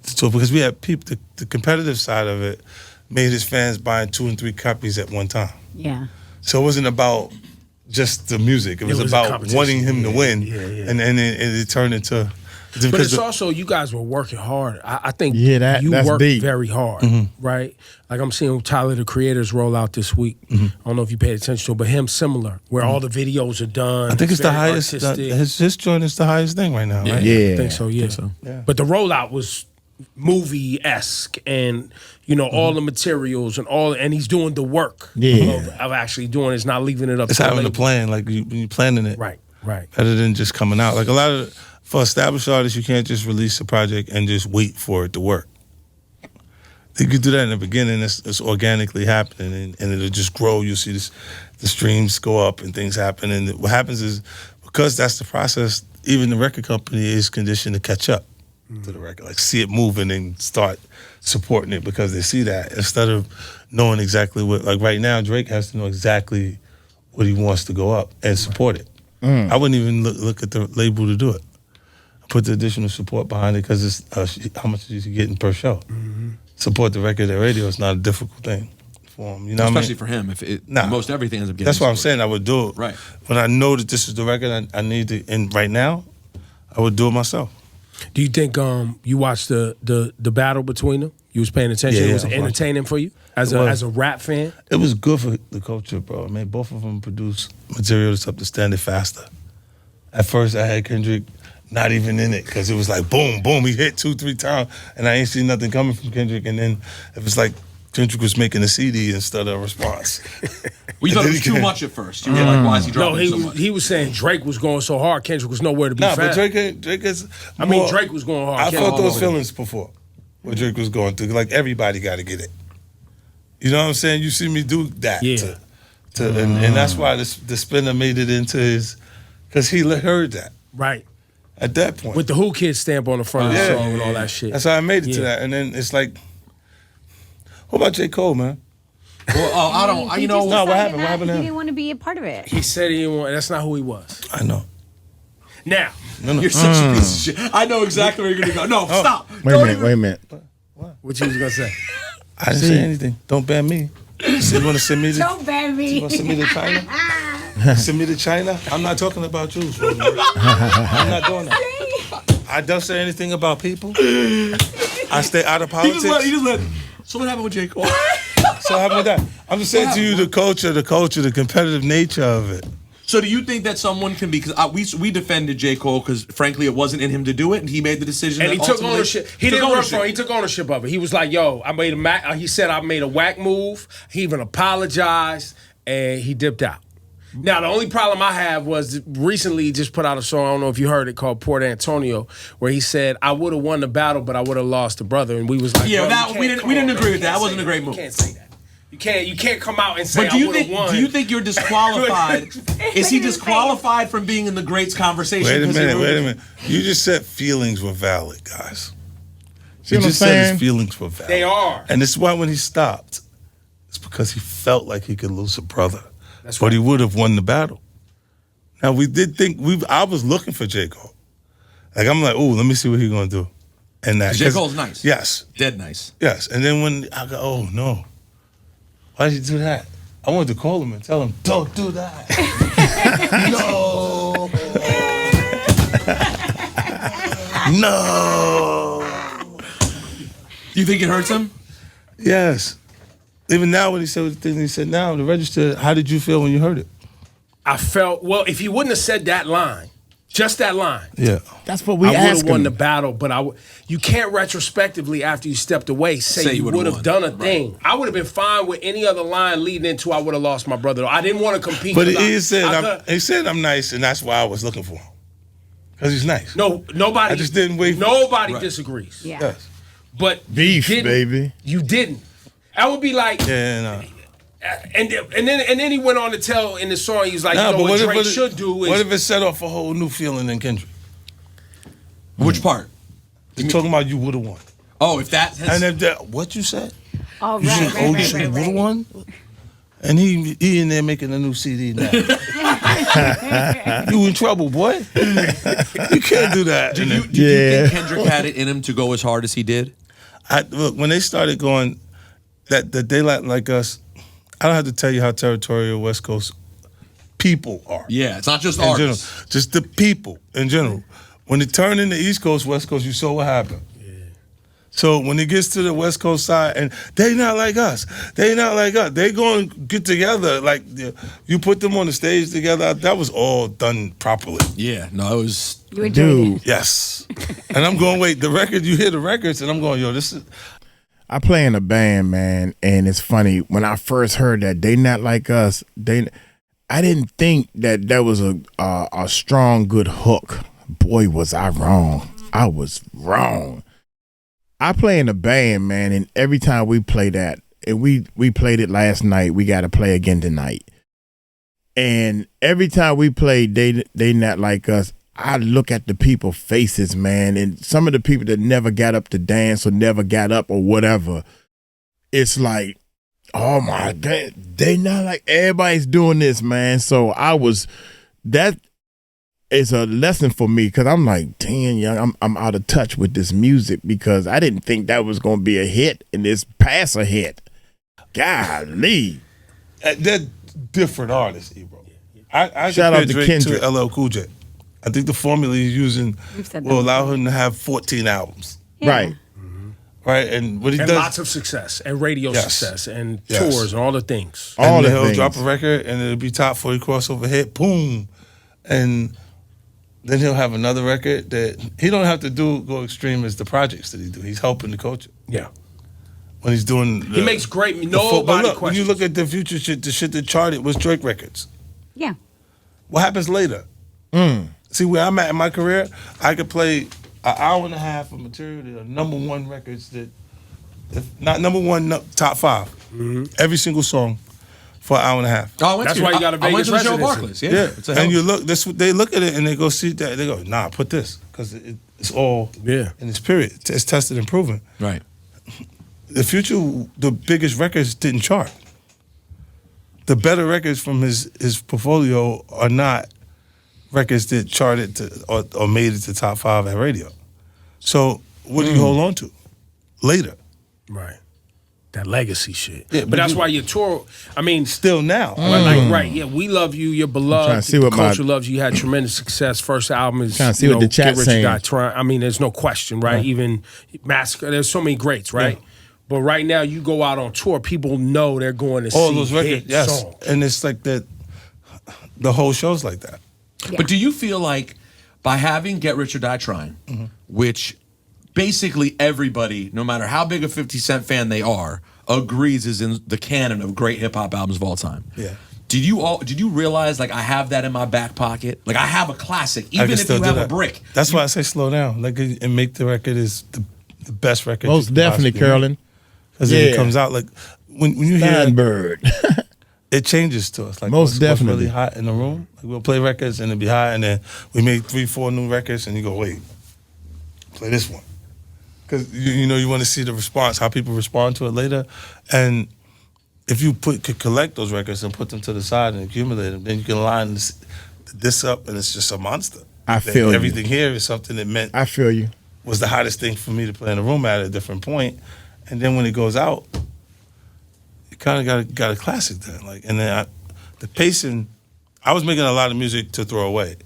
[SPEAKER 4] So because we had people, the competitive side of it made his fans buying 2 and 3 copies at one time.
[SPEAKER 3] Yeah.
[SPEAKER 4] So it wasn't about just the music. It was
[SPEAKER 2] was a
[SPEAKER 4] about
[SPEAKER 2] competition.
[SPEAKER 4] wanting him to win.
[SPEAKER 2] Yeah.
[SPEAKER 4] And it turned into.
[SPEAKER 2] But it's also you guys were working hard. I think
[SPEAKER 1] Yeah,
[SPEAKER 2] you
[SPEAKER 1] that's
[SPEAKER 2] worked
[SPEAKER 1] deep.
[SPEAKER 2] very hard, right? Like I'm seeing Tyler the Creator's roll out this week. I don't know if you paid attention to it, but him similar, where all the videos are done.
[SPEAKER 4] I think it's the
[SPEAKER 2] very
[SPEAKER 4] highest.
[SPEAKER 2] artistic.
[SPEAKER 4] His joint is the highest thing right now, right?
[SPEAKER 1] Yeah.
[SPEAKER 2] I think so, yeah.
[SPEAKER 4] Yeah.
[SPEAKER 2] But the rollout was movie-esque, and all the materials and he's doing the work of actually doing it. It's not leaving it up
[SPEAKER 4] It's
[SPEAKER 2] to
[SPEAKER 4] having
[SPEAKER 2] the
[SPEAKER 4] a plan, like when you're planning it.
[SPEAKER 2] Right.
[SPEAKER 4] Rather than just coming out. Like a lot of, for established artists, you can't just release a project and just wait for it to work. You could do that in the beginning. It's organically happening, and it'll just grow. You'll see the streams go up and things happen. And what happens is, because that's the process, even the record company is conditioned to catch up to the record, like see it moving and start supporting it because they see that, instead of knowing exactly what. Like right now, Drake has to know exactly what he wants to go up and support it. I wouldn't even look at the label to do it. Put the additional support behind it because it's how much is he getting per show. Support the record at radio is not a difficult thing for him. You know,
[SPEAKER 6] especially
[SPEAKER 4] what I mean?
[SPEAKER 6] for him. Most everything ends up getting.
[SPEAKER 4] That's why I'm
[SPEAKER 6] support.
[SPEAKER 4] saying I would do it.
[SPEAKER 6] Right.
[SPEAKER 4] When I know that this is the record I need to, and right now, I would do it myself.
[SPEAKER 2] Do you think you watched the battle between them? You was paying attention.
[SPEAKER 4] Yeah,
[SPEAKER 2] It was
[SPEAKER 4] I watched
[SPEAKER 2] entertaining for you as a rap fan.
[SPEAKER 4] It was good for the culture, bro. I mean, both of them produced material that's up to standard faster. At first, I had Kendrick not even in it because it was like boom, boom. He hit 2-3 times, and I ain't seen nothing coming from Kendrick. And then it was like Kendrick was making a CD instead of a response.
[SPEAKER 6] Well, you thought it was too much at first. You were like, why is he dropping so much?
[SPEAKER 2] He was saying Drake was going so hard, Kendrick was nowhere to be found.
[SPEAKER 4] But Drake is.
[SPEAKER 2] Drake was going hard.
[SPEAKER 4] I felt those feelings before, what Drake was going through. Like everybody got to get it. You know what I'm saying? You see me do that.
[SPEAKER 2] Yeah.
[SPEAKER 4] And that's why the spinner made it into his, because he heard that.
[SPEAKER 2] Right.
[SPEAKER 4] At that point.
[SPEAKER 2] With the Who Kid stamp on the front of the song and all that shit.
[SPEAKER 4] That's how I made it to that. And then it's like, what about J. Cole, man?
[SPEAKER 6] Well, I don't.
[SPEAKER 4] What happened? What happened to
[SPEAKER 3] He
[SPEAKER 4] him?
[SPEAKER 3] didn't want to be a part of it.
[SPEAKER 2] He said he didn't want. That's not who he was.
[SPEAKER 4] I know.
[SPEAKER 2] Now,
[SPEAKER 6] You're such a piece of shit. I know exactly where you're gonna go. No, stop.
[SPEAKER 1] Wait a minute.
[SPEAKER 2] what you was gonna say?
[SPEAKER 4] I didn't say anything. Don't ban me. So you want to send me to?
[SPEAKER 3] Don't ban me.
[SPEAKER 4] You want to send me to China? Send me to China? I'm not talking about Jews. I'm not doing that. I don't say anything about people. I stay out of politics.
[SPEAKER 6] He just let. So what happened with J. Cole?
[SPEAKER 4] So how about that? I'm just saying to you the culture, the competitive nature of it.
[SPEAKER 6] So do you think that someone can be, because we defended J. Cole because frankly it wasn't in him to do it, and he made the decision.
[SPEAKER 2] And he took
[SPEAKER 6] ultimately-
[SPEAKER 2] ownership. He didn't run from it. He took ownership of it. He was like, "Yo, he said I made a whack move." He even apologized, and he dipped out. Now the only problem I have was recently he just put out a song. I don't know if you heard it, called Port Antonio, where he said, "I would have won the battle, but I would have lost the brother." And we was like,
[SPEAKER 6] Yeah,
[SPEAKER 2] "Bro,
[SPEAKER 6] we didn't agree with that. That wasn't a great move.
[SPEAKER 2] You can't say that. You can't come out and say
[SPEAKER 6] But do
[SPEAKER 2] I
[SPEAKER 6] you
[SPEAKER 2] would have won.
[SPEAKER 6] think? Do you think you're disqualified? Is he disqualified from being in the greats conversation?
[SPEAKER 4] Wait a
[SPEAKER 6] 'cause he
[SPEAKER 4] minute,
[SPEAKER 6] ruined
[SPEAKER 4] wait a
[SPEAKER 6] it?
[SPEAKER 4] minute. You just said feelings were valid, guys.
[SPEAKER 1] See
[SPEAKER 4] You
[SPEAKER 1] what I'm
[SPEAKER 4] just said
[SPEAKER 1] saying?
[SPEAKER 4] his feelings were valid.
[SPEAKER 2] They are.
[SPEAKER 4] And this is why when he stopped, it's because he felt like he could lose a brother.
[SPEAKER 2] That's
[SPEAKER 4] but
[SPEAKER 2] right.
[SPEAKER 4] he would have won the battle. Now we did think I was looking for J. Cole. Like I'm like, oh, let me see what he's gonna do. And that
[SPEAKER 6] J. Cole's nice.
[SPEAKER 4] Yes.
[SPEAKER 6] Dead nice.
[SPEAKER 4] Yes. And then when I go, oh no. Why did you do that? I wanted to call him and tell him, don't do that. No. No.
[SPEAKER 6] You think it hurts him?
[SPEAKER 4] Yes. Even now when he said the thing he said now, the register, how did you feel when you heard it?
[SPEAKER 2] I felt, well, if he wouldn't have said that line, just that line,
[SPEAKER 4] Yeah.
[SPEAKER 1] That's what we
[SPEAKER 2] I would
[SPEAKER 1] asked
[SPEAKER 2] have won
[SPEAKER 1] him.
[SPEAKER 2] the battle, but you can't retrospectively after you stepped away say you
[SPEAKER 6] would've
[SPEAKER 2] would have
[SPEAKER 6] won.
[SPEAKER 2] done a thing. I would have been fine with any other line leading into I would have lost my brother. I didn't want to compete.
[SPEAKER 4] But
[SPEAKER 2] 'cause
[SPEAKER 4] he
[SPEAKER 2] I
[SPEAKER 4] said I'm nice, and that's why I was looking for him. Because he's nice.
[SPEAKER 2] no, nobody.
[SPEAKER 4] I just didn't wait for-
[SPEAKER 2] Nobody disagrees.
[SPEAKER 3] Yeah.
[SPEAKER 4] Yes.
[SPEAKER 2] But
[SPEAKER 1] Beef,
[SPEAKER 2] you didn't.
[SPEAKER 1] baby.
[SPEAKER 2] You didn't. I would be like,
[SPEAKER 4] Yeah, no.
[SPEAKER 2] and then he went on to tell in the song, he was like,
[SPEAKER 4] Nah,
[SPEAKER 2] you know
[SPEAKER 4] but
[SPEAKER 2] what Drake should do
[SPEAKER 4] what
[SPEAKER 2] is
[SPEAKER 4] if it set off a whole new feeling in Kendrick?
[SPEAKER 6] Which part?
[SPEAKER 4] He's talking about you would have won.
[SPEAKER 6] Oh, if that has,
[SPEAKER 4] And if that, what you said?
[SPEAKER 3] Oh,
[SPEAKER 4] You
[SPEAKER 3] right,
[SPEAKER 4] said,
[SPEAKER 3] right,
[SPEAKER 4] oh, you
[SPEAKER 3] right,
[SPEAKER 4] should
[SPEAKER 3] right,
[SPEAKER 4] have would have
[SPEAKER 3] right.
[SPEAKER 4] won? And he in there making a new CD now. You in trouble, boy. You can't do that.
[SPEAKER 6] do you
[SPEAKER 1] Yeah.
[SPEAKER 6] think Kendrick had it in him to go as hard as he did?
[SPEAKER 4] Look, when they started going, that they like us, I don't have to tell you how territorial West Coast people are.
[SPEAKER 6] Yeah, it's not just
[SPEAKER 4] In general.
[SPEAKER 6] artists.
[SPEAKER 4] Just the people in general. When it turned into East Coast, West Coast, you saw what happened. So when it gets to the West Coast side, and they not like us, they going to get together. Like you put them on the stage together. That was all done properly.
[SPEAKER 6] Yeah, no, it was.
[SPEAKER 3] You enjoyed it.
[SPEAKER 4] Yes. And I'm going, wait, the record, you hear the records, and I'm going, yo, this is.
[SPEAKER 1] I play in a band, man, and it's funny. When I first heard that they not like us, I didn't think that was a strong, good hook. Boy, was I wrong. I was wrong. I play in a band, man, and every time we play that, and we played it last night, we got to play again tonight. And every time we play they not like us, I look at the people's faces, man, and some of the people that never got up to dance or never got up or whatever, it's like, oh my God, they not like, everybody's doing this, man. So that is a lesson for me, because I'm like, damn, young, I'm out of touch with this music, because I didn't think that was going to be a hit, and it's past a hit. Golly.
[SPEAKER 4] They're different artists, Ebro. I
[SPEAKER 1] Shout out to
[SPEAKER 4] Drake
[SPEAKER 1] Kendrick.
[SPEAKER 4] to LL Cool J. I think the formula he's using will allow him to have 14 albums.
[SPEAKER 3] Yeah.
[SPEAKER 1] Right.
[SPEAKER 4] Right, and what he
[SPEAKER 2] And
[SPEAKER 4] does,
[SPEAKER 2] lots of success and radio
[SPEAKER 4] Yes.
[SPEAKER 2] success and
[SPEAKER 4] Yes.
[SPEAKER 2] tours and all the things.
[SPEAKER 1] All
[SPEAKER 4] and
[SPEAKER 1] the
[SPEAKER 4] he'll
[SPEAKER 1] things.
[SPEAKER 4] drop a record and it'll be top 40 crossover hit, boom, and then he'll have another record that he don't have to go extreme as the projects that he do. He's helping the culture
[SPEAKER 2] Yeah.
[SPEAKER 4] when he's doing.
[SPEAKER 2] He makes great.
[SPEAKER 4] but
[SPEAKER 2] Nobody
[SPEAKER 4] look, when you
[SPEAKER 2] questions.
[SPEAKER 4] look at the future shit, the shit that charted was Drake records.
[SPEAKER 3] Yeah.
[SPEAKER 4] What happens later? See where I'm at in my career, I could play an hour and a half of material that are number one records that, if not number one, top 5. Every single song for an hour and a half.
[SPEAKER 6] Oh, I went
[SPEAKER 2] That's
[SPEAKER 6] to,
[SPEAKER 2] why you got a
[SPEAKER 6] I went
[SPEAKER 2] Vegas
[SPEAKER 6] to the show at
[SPEAKER 2] residency.
[SPEAKER 6] Barclays. Yeah,
[SPEAKER 4] Yeah,
[SPEAKER 6] It's a hell
[SPEAKER 4] and
[SPEAKER 6] of-
[SPEAKER 4] you look. They look at it and they go see that. They go, nah, put this, because it's all
[SPEAKER 2] Yeah.
[SPEAKER 4] in its period. It's tested and proven.
[SPEAKER 6] right.
[SPEAKER 4] The future, the biggest records didn't chart. The better records from his portfolio are not records that charted or made it to top 5 at radio. So what do you hold on to later?
[SPEAKER 2] Right. That legacy shit.
[SPEAKER 4] Yeah,
[SPEAKER 2] but
[SPEAKER 4] but
[SPEAKER 2] that's
[SPEAKER 4] you-
[SPEAKER 2] why your tour. I mean,
[SPEAKER 4] Still now,
[SPEAKER 2] like, right? Yeah, we love you. You're
[SPEAKER 1] trying to
[SPEAKER 2] beloved.
[SPEAKER 1] see
[SPEAKER 2] The
[SPEAKER 1] what my-
[SPEAKER 2] culture loves you. You had tremendous success. First album is
[SPEAKER 1] Trying to see what the chat's
[SPEAKER 2] Get Rich or
[SPEAKER 1] saying.
[SPEAKER 2] Die Trying. I mean, there's no question, right? Even Massacre. There's so many greats, right? But right now, you go out on tour, people know they're going to
[SPEAKER 4] all
[SPEAKER 2] see
[SPEAKER 4] those records,
[SPEAKER 2] hit
[SPEAKER 4] yes,
[SPEAKER 2] songs.
[SPEAKER 4] and it's like that. The whole show's like that.
[SPEAKER 6] But do you feel like by having Get Rich or Die Trying, which basically everybody, no matter how big a 50 Cent fan they are, agrees is in the canon of great hip hop albums of all time?
[SPEAKER 4] Yeah.
[SPEAKER 6] Did you realize, like, I have that in my back pocket? Like, I have a classic,
[SPEAKER 4] I
[SPEAKER 6] even
[SPEAKER 4] can
[SPEAKER 6] if
[SPEAKER 4] still
[SPEAKER 6] you
[SPEAKER 4] do
[SPEAKER 6] have a
[SPEAKER 4] that.
[SPEAKER 6] brick.
[SPEAKER 4] That's why I say slow down, like, and make the record is the best record.
[SPEAKER 1] Most definitely, Carolyn.
[SPEAKER 4] Because
[SPEAKER 1] Yeah.
[SPEAKER 4] it comes out like when you hear it,
[SPEAKER 1] Steinberg.
[SPEAKER 4] it changes to us. Like
[SPEAKER 1] Most
[SPEAKER 4] what's
[SPEAKER 1] definitely.
[SPEAKER 4] really hot in the room. Like we'll play records and it'll be hot, and then we make 3-4 new records, and you go, wait, play this one, because you know you want to see the response, how people respond to it later, and if you could collect those records and put them to the side and accumulate them, then you can line this up, and it's just a monster.
[SPEAKER 1] I feel you.
[SPEAKER 4] Everything here is something that meant
[SPEAKER 1] I feel you.
[SPEAKER 4] was the hottest thing for me to play in the room at a different point, and then when it goes out, you kind of got a classic then. Like, and then the pacing, I was making a lot of music to throw away.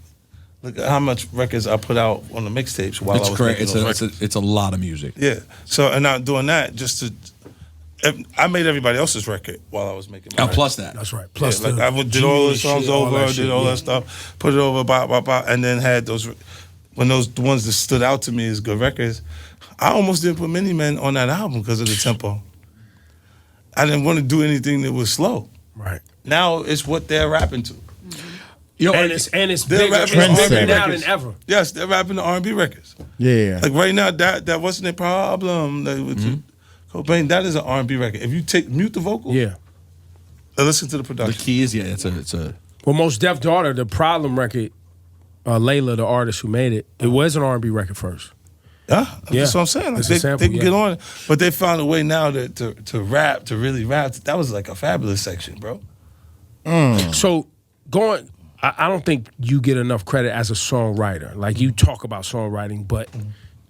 [SPEAKER 4] Look at how much records I put out on the mixtapes while I
[SPEAKER 6] It's
[SPEAKER 4] was
[SPEAKER 6] great.
[SPEAKER 4] making those records.
[SPEAKER 6] It's a lot of music.
[SPEAKER 4] Yeah. So and not doing that just to. I made everybody else's record while I was making my
[SPEAKER 6] Now,
[SPEAKER 4] record.
[SPEAKER 6] plus that.
[SPEAKER 2] That's right. Plus,
[SPEAKER 4] Yeah, like
[SPEAKER 2] the
[SPEAKER 4] I did all the
[SPEAKER 2] G
[SPEAKER 4] songs
[SPEAKER 2] shit, all
[SPEAKER 4] over,
[SPEAKER 2] that
[SPEAKER 4] did
[SPEAKER 2] shit,
[SPEAKER 4] all
[SPEAKER 2] yeah.
[SPEAKER 4] that stuff, put it over, and then had those. When the ones that stood out to me as good records, I almost didn't put Many Men on that album because of the tempo. I didn't want to do anything that was slow.
[SPEAKER 2] Right.
[SPEAKER 4] Now it's what they're rapping to.
[SPEAKER 6] You know,
[SPEAKER 2] And it's
[SPEAKER 4] They're
[SPEAKER 2] bigger,
[SPEAKER 4] rapping
[SPEAKER 2] it's bigger
[SPEAKER 1] R&B
[SPEAKER 2] now
[SPEAKER 4] records.
[SPEAKER 2] than ever.
[SPEAKER 4] Yes, they're rapping the R&B records.
[SPEAKER 1] Yeah.
[SPEAKER 4] Like right now, that wasn't a problem. Like with Cobain, that is an R&B record. If you mute the vocal,
[SPEAKER 2] Yeah.
[SPEAKER 4] and listen to the
[SPEAKER 6] the
[SPEAKER 4] production.
[SPEAKER 6] key is, it's a.
[SPEAKER 2] Well, Most Def Daughter, the Problem record, Layla, the artist who made it, it was an R&B record first.
[SPEAKER 4] Yeah,
[SPEAKER 2] Yeah.
[SPEAKER 4] that's what I'm saying. Like
[SPEAKER 2] It's a
[SPEAKER 4] they
[SPEAKER 2] sample,
[SPEAKER 4] can
[SPEAKER 2] yeah.
[SPEAKER 4] get on it, but they found a way now to rap, to really rap. That was like a fabulous section, bro.
[SPEAKER 2] So I don't think you get enough credit as a songwriter. Like you talk about songwriting, but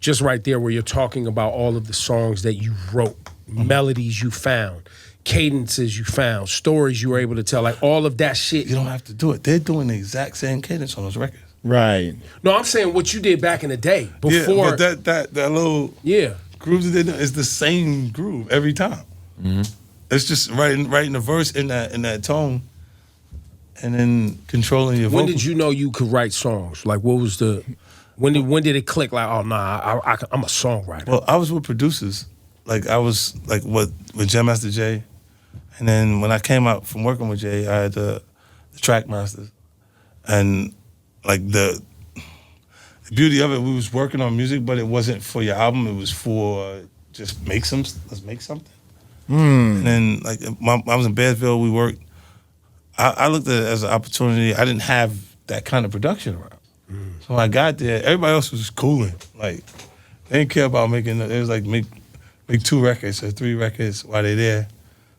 [SPEAKER 2] just right there where you're talking about all of the songs that you wrote, melodies you found, cadences you found, stories you were able to tell, like all of that shit.
[SPEAKER 4] You don't have to do it. They're doing the exact same cadence on those records.
[SPEAKER 1] Right.
[SPEAKER 2] No, I'm saying what you did back in the day before.
[SPEAKER 4] Yeah, but that little
[SPEAKER 2] Yeah.
[SPEAKER 4] grooves that they know is the same groove every time. It's just writing the verse in that tone, and then controlling your
[SPEAKER 2] When
[SPEAKER 4] vocal.
[SPEAKER 2] did you know you could write songs? Like, what was the when did it click? Like, oh nah, I'm a songwriter.
[SPEAKER 4] Well, I was with producers. Like I was like with Jam Master Jay, and then when I came out from working with Jay, I had the track masters, and like the beauty of it, we was working on music, but it wasn't for your album. It was for just let's make something. And then like I was in Bearsville, we worked. I looked at it as an opportunity. I didn't have that kind of production around. So when I got there, everybody else was cooling. Like they didn't care about making. It was like make 2 records or 3 records while they're there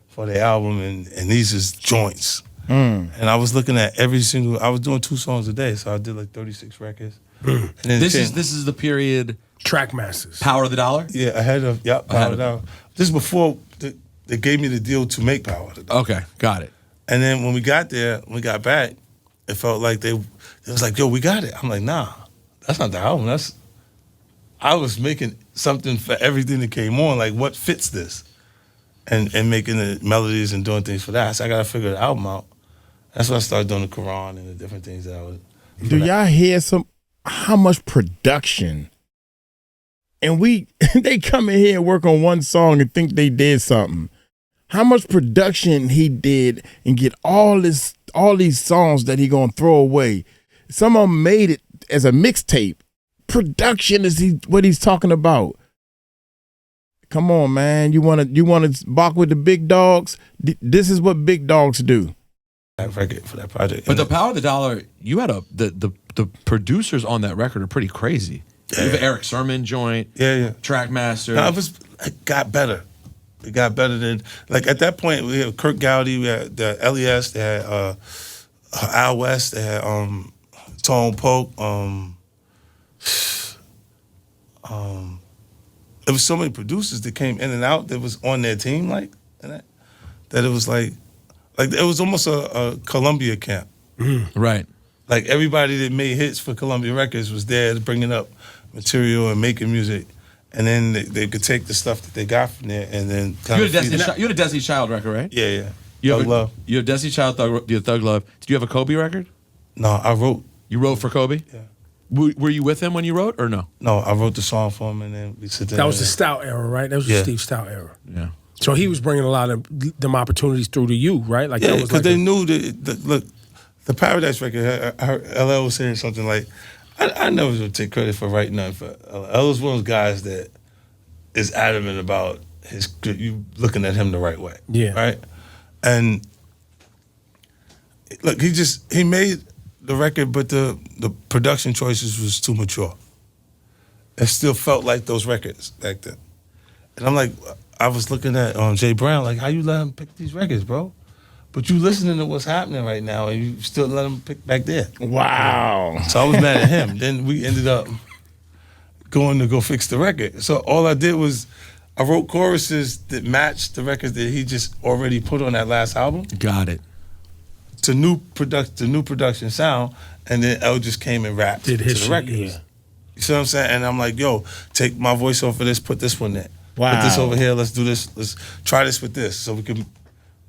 [SPEAKER 4] for their album, and these is joints. And I was looking at every single. I was doing 2 songs a day, so I did like 36 records. And then
[SPEAKER 6] This is the period.
[SPEAKER 2] Track masters.
[SPEAKER 6] Power of the Dollar.
[SPEAKER 4] Yeah, ahead of Power Down. This is before they gave me the deal to make Power of the Dollar.
[SPEAKER 6] Okay, got it.
[SPEAKER 4] And then when we got back, it felt like it was like, yo, we got it. I'm like, nah, that's not the album. I was making something for everything that came on. Like, what fits this? And making the melodies and doing things for that. So I got to figure the album out. That's when I started doing the Quran and the different things that I was.
[SPEAKER 1] Do y'all hear how much production? And they come in here and work on one song and think they did something. How much production he did and get all these songs that he gonna throw away. Some of them made it as a mixtape. Production is what he's talking about. Come on, man. You wanna bark with the big dogs? This is what big dogs do.
[SPEAKER 4] That record for that project.
[SPEAKER 6] But the Power of the Dollar, you had the producers on that record are pretty crazy. You have Eric Sermon joint.
[SPEAKER 4] Yeah.
[SPEAKER 6] Trackmaster.
[SPEAKER 4] No, it got better. It got better than, like, at that point, we had Kirk Gowdy, we had the LES, they had Al West, they had Tone Polk. There was so many producers that came in and out that was on their team, like, that it was like it was almost a Columbia camp.
[SPEAKER 6] Right.
[SPEAKER 4] Like, everybody that made hits for Columbia Records was there bringing up material and making music. And then they could take the stuff that they got from there and then kind
[SPEAKER 6] You
[SPEAKER 4] of
[SPEAKER 6] had a Destiny Child record, right?
[SPEAKER 4] Yeah.
[SPEAKER 6] You have
[SPEAKER 4] Thug Love.
[SPEAKER 6] You have Destiny Child, Thug Love. Did you have a Kobe record?
[SPEAKER 4] No, I wrote.
[SPEAKER 6] You wrote for Kobe?
[SPEAKER 4] Yeah.
[SPEAKER 6] Were you with him when you wrote or no?
[SPEAKER 4] No, I wrote the song for him and then we sit there.
[SPEAKER 2] That was the Stout era, right? That was the
[SPEAKER 4] Yeah.
[SPEAKER 2] Steve Stout era.
[SPEAKER 6] Yeah.
[SPEAKER 2] So he was bringing a lot of them opportunities through to you, right? Like
[SPEAKER 4] Yeah,
[SPEAKER 2] that
[SPEAKER 4] because
[SPEAKER 2] was like
[SPEAKER 4] they knew that, look, the Paradise record, I heard LL was saying something like, I never would take credit for writing nothing for LL. LL was one of those guys that is adamant about you looking at him the right way.
[SPEAKER 2] Yeah.
[SPEAKER 4] Right? And look, he made the record, but the production choices was too mature. It still felt like those records back then. And I'm like, I was looking at Jay Brown, like, how you let him pick these records, bro? But you listening to what's happening right now, and you still let him pick back there.
[SPEAKER 1] Wow.
[SPEAKER 4] So I was mad at him. Then we ended up going to go fix the record. So all I did was I wrote choruses that matched the records that he just already put on that last album
[SPEAKER 6] Got it.
[SPEAKER 4] to new production sound, and then L just came and rapped
[SPEAKER 2] Did
[SPEAKER 4] to
[SPEAKER 2] his
[SPEAKER 4] the
[SPEAKER 2] shit,
[SPEAKER 4] records.
[SPEAKER 2] yeah.
[SPEAKER 4] You see what I'm saying? And I'm like, yo, take my voice off of this, put this one there.
[SPEAKER 1] Wow.
[SPEAKER 4] Put this over here, let's do this, let's try this with this, so we can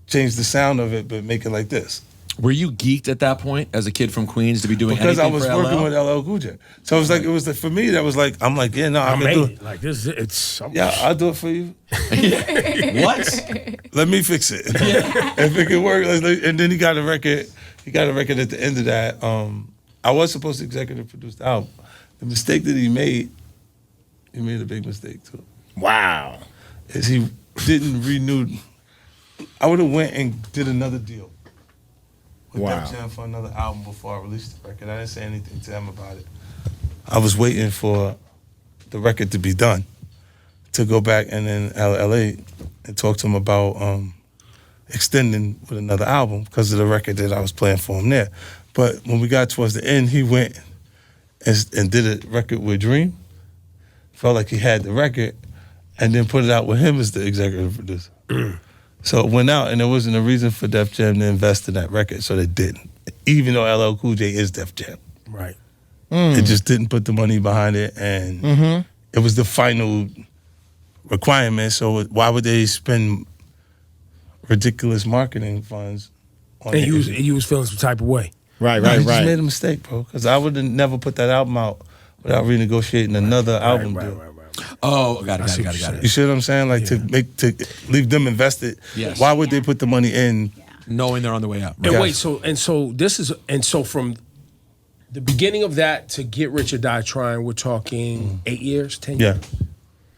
[SPEAKER 4] change the sound of it, but make it like this.
[SPEAKER 6] Were you geeked at that point as a kid from Queens to be doing
[SPEAKER 4] Because I
[SPEAKER 6] anything
[SPEAKER 4] was
[SPEAKER 6] for
[SPEAKER 4] working
[SPEAKER 6] LL?
[SPEAKER 4] with LL Cool J. So it was like, for me, that was like, I'm like, yeah, no,
[SPEAKER 2] I
[SPEAKER 4] I can
[SPEAKER 2] made
[SPEAKER 4] do
[SPEAKER 2] it.
[SPEAKER 4] it.
[SPEAKER 2] Like this, it's
[SPEAKER 4] Yeah, I'll do it for you.
[SPEAKER 6] What?
[SPEAKER 4] Let me fix it. If it can work. And then he got a record. He got a record at the end of that. I was supposed to executive produce the album. The mistake that he made a big mistake too.
[SPEAKER 1] Wow.
[SPEAKER 4] Is he didn't renew. I would have went and did another deal with
[SPEAKER 1] Wow.
[SPEAKER 4] Def Jam for another album before I released the record. I didn't say anything to him about it. I was waiting for the record to be done to go back and then LA and talk to him about extending with another album because of the record that I was playing for him there. But when we got towards the end, he went and did a record with Dream. Felt like he had the record and then put it out with him as the executive producer. So it went out, and there wasn't a reason for Def Jam to invest in that record, so they didn't. Even though LL Cool J is Def Jam.
[SPEAKER 2] right.
[SPEAKER 4] It just didn't put the money behind it, and it was the final requirement. So why would they spend ridiculous marketing funds on
[SPEAKER 2] And
[SPEAKER 4] it?
[SPEAKER 2] you was feeling some type of way.
[SPEAKER 1] Right,
[SPEAKER 4] No,
[SPEAKER 1] right,
[SPEAKER 4] he just made
[SPEAKER 1] right.
[SPEAKER 4] a mistake, bro. Because I would have never put that album out without renegotiating another album deal.
[SPEAKER 6] Oh, got it.
[SPEAKER 4] You see what I'm saying? Like to leave them invested.
[SPEAKER 6] Yes.
[SPEAKER 4] Why would they put the money in?
[SPEAKER 6] Knowing they're on the way out.
[SPEAKER 2] And
[SPEAKER 4] Yes.
[SPEAKER 2] wait, so from the beginning of that to Get Rich or Die Trying, we're talking 8 years, 10 years.
[SPEAKER 4] Yeah.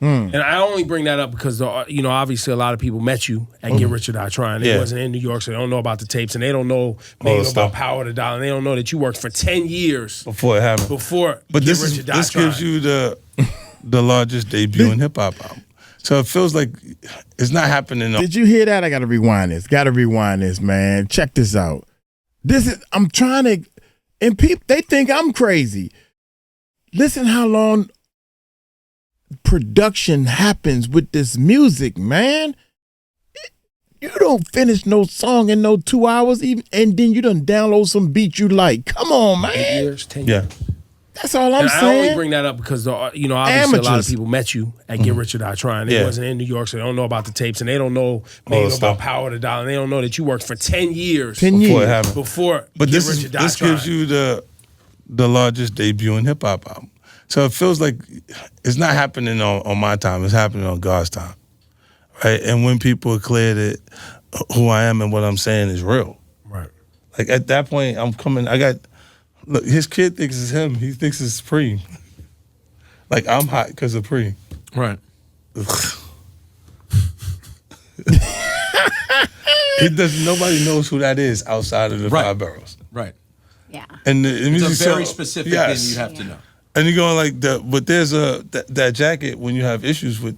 [SPEAKER 2] And I only bring that up because obviously a lot of people met you at Get Rich or Die Trying. They
[SPEAKER 4] Yeah.
[SPEAKER 2] wasn't in New York, so they don't know about the tapes, and they don't know maybe
[SPEAKER 4] the
[SPEAKER 2] about
[SPEAKER 4] stuff.
[SPEAKER 2] Power to Dollar. And they don't know that you worked for 10 years
[SPEAKER 4] Before it happened.
[SPEAKER 2] before.
[SPEAKER 4] But
[SPEAKER 2] Get Rich or Die
[SPEAKER 4] this
[SPEAKER 2] Trying.
[SPEAKER 4] gives you the largest debut in hip hop album. So it feels like it's not happening.
[SPEAKER 1] Did you hear that? I gotta rewind this. Man. Check this out. I'm trying to, and people, they think I'm crazy. Listen how long production happens with this music, man. You don't finish no song in no 2 hours, even, and then you done download some beat you like. Come on,
[SPEAKER 2] 8
[SPEAKER 1] man.
[SPEAKER 2] years, 10
[SPEAKER 4] Yeah.
[SPEAKER 2] years.
[SPEAKER 1] That's all I'm
[SPEAKER 2] And I only
[SPEAKER 1] saying.
[SPEAKER 2] bring that up because obviously a lot of
[SPEAKER 1] Amateurs.
[SPEAKER 2] people met you at Get Rich or Die Trying. They
[SPEAKER 4] Yeah.
[SPEAKER 2] wasn't in New York, so they don't know about the tapes, and they don't know maybe
[SPEAKER 4] the
[SPEAKER 2] about
[SPEAKER 4] stuff.
[SPEAKER 2] Power to Dollar. And they don't know that you worked for 10 years
[SPEAKER 1] 10
[SPEAKER 4] Before
[SPEAKER 1] years.
[SPEAKER 4] it happened.
[SPEAKER 2] before.
[SPEAKER 4] But
[SPEAKER 2] Get
[SPEAKER 4] this
[SPEAKER 2] Rich or Die
[SPEAKER 4] gives
[SPEAKER 2] Trying.
[SPEAKER 4] you the largest debut in hip hop album. So it feels like it's not happening on my time. It's happening on God's time, right? And when people are clear that who I am and what I'm saying is real,
[SPEAKER 2] Right.
[SPEAKER 4] like at that point, look, his kid thinks it's him. He thinks it's Supreme. Like I'm hot because of Supreme.
[SPEAKER 6] Right.
[SPEAKER 4] Nobody knows who that is outside of the
[SPEAKER 6] Right.
[SPEAKER 4] Five Boroughs.
[SPEAKER 6] Right.
[SPEAKER 3] Yeah.
[SPEAKER 4] And the
[SPEAKER 6] It's
[SPEAKER 4] music
[SPEAKER 6] a very
[SPEAKER 4] so-
[SPEAKER 6] specific
[SPEAKER 4] yes.
[SPEAKER 6] thing you have to know.
[SPEAKER 4] And you're going like that, but there's that jacket when you have issues with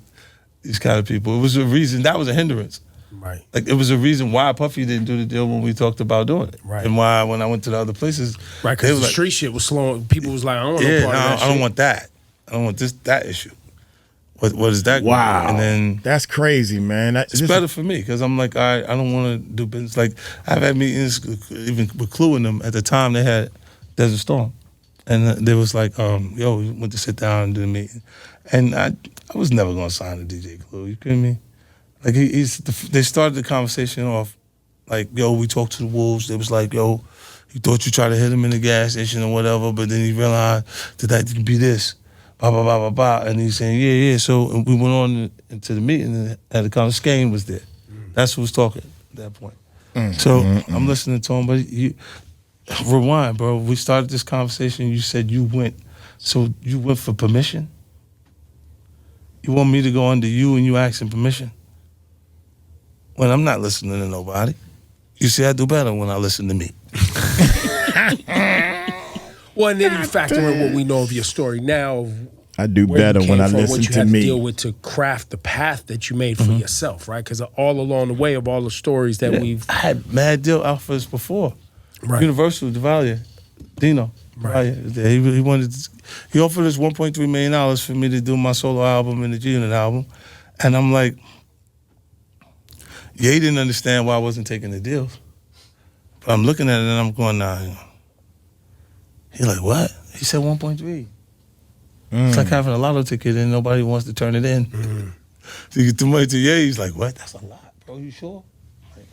[SPEAKER 4] these kind of people. It was a reason that was a hindrance.
[SPEAKER 2] Right.
[SPEAKER 4] Like it was a reason why Puffy didn't do the deal when we talked about doing it,
[SPEAKER 2] Right.
[SPEAKER 4] and why when I went to the other places,
[SPEAKER 2] Right,
[SPEAKER 4] they
[SPEAKER 2] because
[SPEAKER 4] was
[SPEAKER 2] the
[SPEAKER 4] like,
[SPEAKER 2] street shit was slowing. People was like, I don't want
[SPEAKER 4] yeah,
[SPEAKER 2] no part of that
[SPEAKER 4] I don't
[SPEAKER 2] shit.
[SPEAKER 4] want that. I don't want that issue. What is that?
[SPEAKER 1] Wow.
[SPEAKER 4] And then
[SPEAKER 1] That's crazy, man.
[SPEAKER 4] it's better for me because I'm like, all right, I don't want to do business. Like I've had meetings even with Clue and them at the time. They had Desert Storm, and they was like, yo, we went to sit down and do the meeting, and I was never gonna sign to DJ Clue. You kidding me? Like they started the conversation off like, yo, we talked to the Wolves. They was like, yo, you thought you tried to hit him in the gas station or whatever, but then you realized that could be this. Blah, blah, blah, blah, blah. And he's saying, yeah. So we went on into the meeting and the conversation. Skane was there. That's who was talking at that point. So I'm listening to him, but you rewind, bro. We started this conversation. You said you went for permission? You want me to go under you and you asking permission? When I'm not listening to nobody. You see, I do better when I listen to me.
[SPEAKER 2] Well, and then you factor in what we know of your story now. Of
[SPEAKER 1] I do
[SPEAKER 2] where you
[SPEAKER 1] better
[SPEAKER 2] came
[SPEAKER 1] when I
[SPEAKER 2] from,
[SPEAKER 1] listen
[SPEAKER 2] what you
[SPEAKER 1] to
[SPEAKER 2] had
[SPEAKER 1] me.
[SPEAKER 2] to deal with to craft the path that you made for yourself, right? Because all along the way of all the stories that we've
[SPEAKER 4] I had mad deal offers before.
[SPEAKER 2] Right.
[SPEAKER 4] Universal, Duvalier, Dino.
[SPEAKER 2] Right.
[SPEAKER 4] Duvalier, he offered us $1.3 million for me to do my solo album and the G-Unit album. And I'm like, yeah, he didn't understand why I wasn't taking the deals. But I'm looking at it and I'm going, nah. He's like, what? He said 1.3. It's like having a lotto ticket and nobody wants to turn it in. So you get the money to he's like, what? That's a lot, bro. You sure? Like,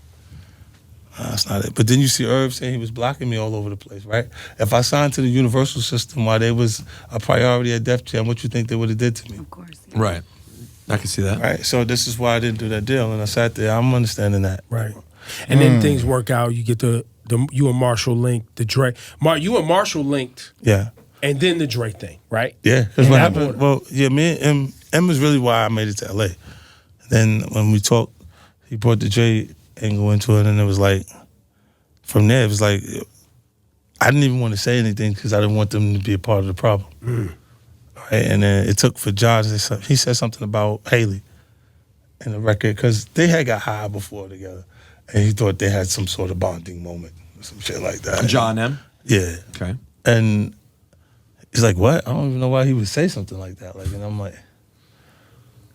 [SPEAKER 4] that's not it. But then you see Irv saying he was blocking me all over the place, right? If I signed to the Universal system while they was a priority at Def Jam, what you think they would have did to me?
[SPEAKER 3] Of course. Yeah.
[SPEAKER 6] Right. I can see that.
[SPEAKER 4] Right? So this is why I didn't do that deal. And I sat there. I'm understanding that.
[SPEAKER 2] right, and then things work out. You get the you and Marshall linked the Dre. You and Marshall linked,
[SPEAKER 4] Yeah.
[SPEAKER 2] and then the Dre thing, right?
[SPEAKER 4] Yeah. Because
[SPEAKER 2] In
[SPEAKER 4] what
[SPEAKER 2] that
[SPEAKER 4] happened,
[SPEAKER 2] order.
[SPEAKER 4] well, yeah, me and M is really why I made it to LA. Then when we talked, he brought the J angle into it, and it was like, from there, it was like, I didn't even want to say anything because I didn't want them to be a part of the problem. Right? And then it took for Josh, he said something about Haley in the record because they had got high before together, and he thought they had some sort of bonding moment or some shit like that.
[SPEAKER 6] John M.
[SPEAKER 4] Yeah.
[SPEAKER 6] Okay.
[SPEAKER 4] And he's like, what? I don't even know why he would say something like that. Like, and I'm like,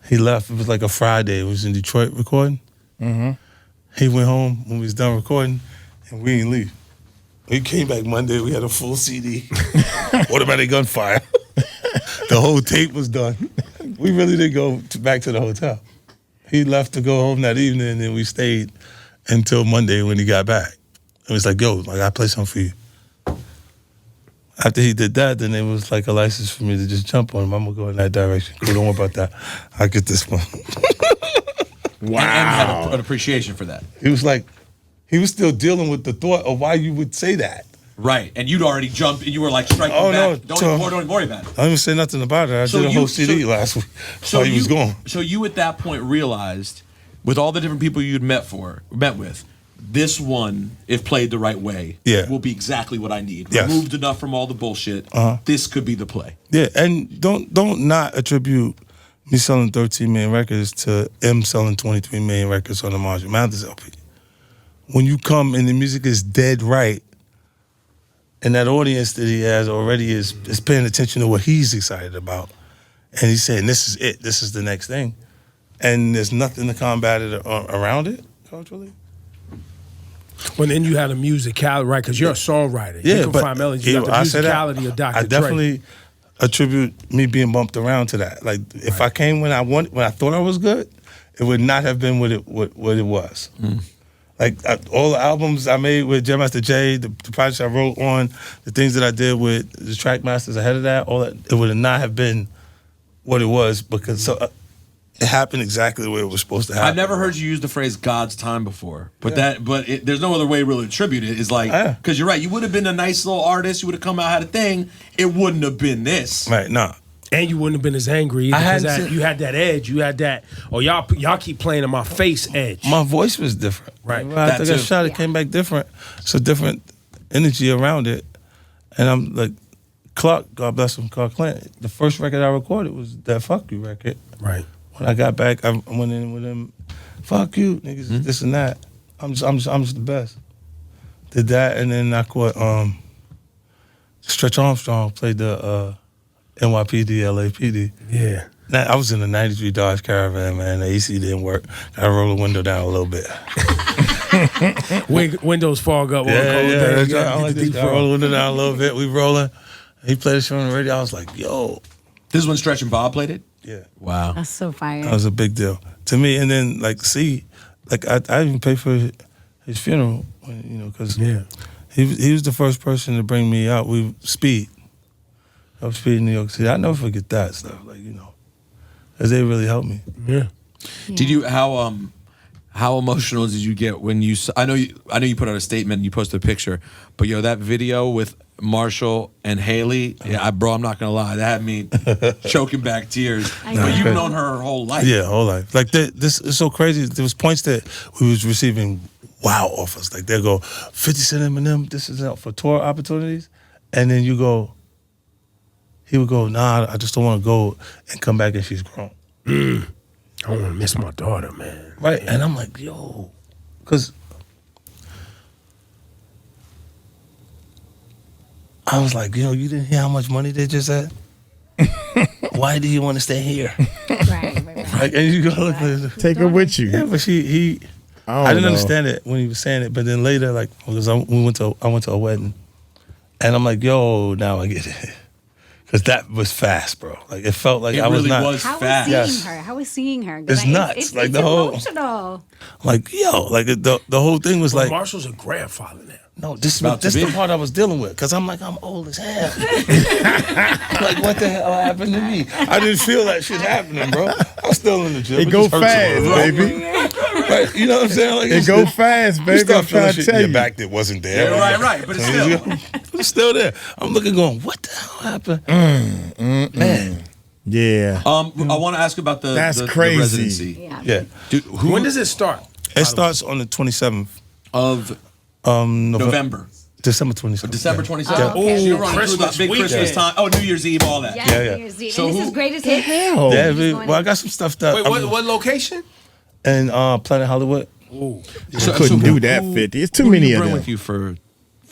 [SPEAKER 4] he left. It was like a Friday. It was in Detroit recording. He went home when we was done recording, and we didn't leave. We came back Monday. We had a full CD, automatic gunfire. The whole tape was done. we really did go back to the hotel. He left to go home that evening, and then we stayed until Monday when he got back. It was like, yo, like I play something for you. After he did that, then it was like a license for me to just jump on him. I'm gonna go in that direction. Cool, don't worry about that. I'll get this one.
[SPEAKER 6] Wow. And had an appreciation for that.
[SPEAKER 4] He was like, he was still dealing with the thought of why you would say that.
[SPEAKER 6] Right. And you'd already jumped and you were like striking
[SPEAKER 4] Oh,
[SPEAKER 6] back.
[SPEAKER 4] no,
[SPEAKER 6] Don't even worry about it.
[SPEAKER 4] I didn't even say nothing about it. I
[SPEAKER 6] So
[SPEAKER 4] did a
[SPEAKER 6] you-
[SPEAKER 4] whole CD
[SPEAKER 6] so-
[SPEAKER 4] last week while he was gone.
[SPEAKER 6] So you at that point realized, with all the different people you'd met with, this one, if played the right way,
[SPEAKER 4] Yeah.
[SPEAKER 6] will be exactly what I need.
[SPEAKER 4] Yes.
[SPEAKER 6] Removed enough from all the bullshit. This could be the play.
[SPEAKER 4] Yeah, and don't not attribute me selling 13 million records to M selling 23 million records on the Marshall Mathers LP. When you come and the music is dead right, and that audience that he has already is paying attention to what he's excited about, and he's saying, this is it, this is the next thing, and there's nothing to combat it around it culturally.
[SPEAKER 2] Well, then you had a musicality, right? Because you're a songwriter. You can find melodies. You got the musicality of Dr.
[SPEAKER 4] I
[SPEAKER 2] Dre.
[SPEAKER 4] definitely attribute me being bumped around to that. Like if I came when I thought I was good, it would not have been what it was. Like all the albums I made with Jam Master Jay, the projects I wrote on, the things that I did with the track masters ahead of that, all that, it would not have been what it was because it happened exactly the way it was supposed to happen.
[SPEAKER 6] I've never heard you use the phrase God's time before, but there's no other way to really attribute it. It's like, because you're right, you would have been a nice little artist, you would have come out, had a thing, it wouldn't have been this.
[SPEAKER 4] Right, nah.
[SPEAKER 2] And you wouldn't have been as angry either, because you had that edge. You had that, y'all keep playing in my face edge.
[SPEAKER 4] My voice was different.
[SPEAKER 2] Right.
[SPEAKER 4] I took a shot, it came back different. It's a different energy around it. And I'm like, Clark, God bless him, Clark Clinton, the first record I recorded was that Fuck You record.
[SPEAKER 2] Right.
[SPEAKER 4] When I got back, I went in with him, fuck you, niggas, this and that. I'm just the best. Did that, and then I caught Stretch Armstrong, played the NYPD, LAPD.
[SPEAKER 2] Yeah.
[SPEAKER 4] Now, I was in a 93 Dodge Caravan, man. The AC didn't work. Gotta roll the window down a little bit.
[SPEAKER 2] Windows fog up.
[SPEAKER 4] Yeah. I like this guy. Roll the window down a little bit. We rolling. He played the show on the radio. I was like, yo.
[SPEAKER 6] This is when Stretch and Bob played it?
[SPEAKER 4] Yeah.
[SPEAKER 6] Wow.
[SPEAKER 3] That's so fire.
[SPEAKER 4] That was a big deal to me. And then, like, I even paid for his funeral, because he was the first person to bring me out. Speed in New York City. I never forget that stuff. Like, because they really helped me.
[SPEAKER 2] Yeah.
[SPEAKER 6] Did you how emotional did you get when you? I know you put out a statement and you posted a picture, but that video with Marshall and Haley, I'm not gonna lie, that had me choking back tears. But you've known her whole life.
[SPEAKER 4] Yeah, whole life. Like this is so crazy. There was points that we was receiving wow offers. Like they'll go 50 Cent Eminem, this is out for tour opportunities, and then he would go, nah, I just don't want to go and come back and she's grown.
[SPEAKER 2] I don't want to miss my daughter, man.
[SPEAKER 4] Right, and I'm like, yo, because I was like, you didn't hear how much money they just had? Why do you want to stay here?
[SPEAKER 3] Right.
[SPEAKER 4] Like, and you go look at
[SPEAKER 1] Take her with you.
[SPEAKER 4] Yeah, but I didn't understand it when he was saying it, but then later, like, because I went to a wedding, and I'm like, yo, now I get it. Because that was fast, bro. Like, it felt like
[SPEAKER 6] It
[SPEAKER 4] I was
[SPEAKER 6] really
[SPEAKER 4] not.
[SPEAKER 6] was
[SPEAKER 3] How
[SPEAKER 6] fast.
[SPEAKER 3] was seeing her?
[SPEAKER 4] It's nuts. Like, the whole-
[SPEAKER 3] emotional.
[SPEAKER 4] Like, yo, like the whole thing was like,
[SPEAKER 2] Marshall's a grandfather now.
[SPEAKER 4] no, this
[SPEAKER 6] About to
[SPEAKER 4] is
[SPEAKER 6] be.
[SPEAKER 4] the part I was dealing with. Because I'm like, I'm old as hell. Like, what the hell happened to me? I didn't feel that shit happening, bro. I'm still in the gym.
[SPEAKER 1] It go
[SPEAKER 4] just hurts a
[SPEAKER 1] fast,
[SPEAKER 4] little,
[SPEAKER 1] baby.
[SPEAKER 4] Right? You know what I'm saying? Like,
[SPEAKER 1] It go fast,
[SPEAKER 4] You
[SPEAKER 1] baby.
[SPEAKER 4] start
[SPEAKER 1] I'm
[SPEAKER 4] feeling
[SPEAKER 1] trying
[SPEAKER 4] shit
[SPEAKER 1] to
[SPEAKER 4] in
[SPEAKER 1] tell
[SPEAKER 4] your
[SPEAKER 1] you.
[SPEAKER 4] back that wasn't there.
[SPEAKER 6] Yeah, right, but it's still.
[SPEAKER 4] It's still there. I'm looking going, what the hell happened? Man.
[SPEAKER 1] Yeah.
[SPEAKER 6] I want to ask about the
[SPEAKER 1] That's
[SPEAKER 6] the
[SPEAKER 1] crazy.
[SPEAKER 6] residency.
[SPEAKER 4] Yeah.
[SPEAKER 6] Dude,
[SPEAKER 2] When does it start?
[SPEAKER 4] It starts on the 27th.
[SPEAKER 6] Of November.
[SPEAKER 4] December 27th.
[SPEAKER 6] December 27th.
[SPEAKER 3] Oh, okay.
[SPEAKER 6] So you're running
[SPEAKER 2] Christmas
[SPEAKER 6] through the big Christmas
[SPEAKER 2] weekend.
[SPEAKER 6] time. Oh, New Year's Eve, all that.
[SPEAKER 3] Yeah,
[SPEAKER 4] Yeah.
[SPEAKER 3] New Year's Eve.
[SPEAKER 6] So
[SPEAKER 3] And this
[SPEAKER 6] who-
[SPEAKER 3] is greatest hits.
[SPEAKER 1] Hell.
[SPEAKER 4] Yeah,
[SPEAKER 3] Just going
[SPEAKER 4] well, I got some stuff that.
[SPEAKER 2] Wait, what location?
[SPEAKER 4] And Planet Hollywood.
[SPEAKER 2] Ooh.
[SPEAKER 1] Couldn't do that 50. It's too many
[SPEAKER 6] you
[SPEAKER 1] of
[SPEAKER 6] bring
[SPEAKER 1] them.
[SPEAKER 6] with you for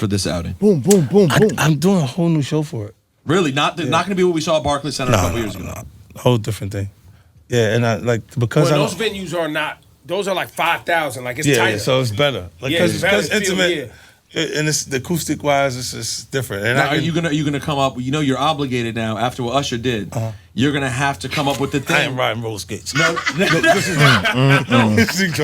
[SPEAKER 6] this outing?
[SPEAKER 1] Boom, boom, boom, boom.
[SPEAKER 4] I'm doing a whole new show for it.
[SPEAKER 6] Really? Not going to be what we saw at Barclays Center a couple years ago.
[SPEAKER 4] A whole different thing. Yeah, and I like because
[SPEAKER 2] Well,
[SPEAKER 4] I
[SPEAKER 2] those venues are not. Those are like 5,000. Like it's
[SPEAKER 4] yeah,
[SPEAKER 2] tighter.
[SPEAKER 4] so it's better. Like
[SPEAKER 2] Yeah, it's better.
[SPEAKER 4] because
[SPEAKER 2] It feels-
[SPEAKER 4] intimate. and it's the acoustic wise, it's just different. And
[SPEAKER 6] now, are you gonna come up? You know, you're obligated now after what Usher did. You're gonna have to come up with the thing.
[SPEAKER 4] I ain't riding roller skates.
[SPEAKER 6] No,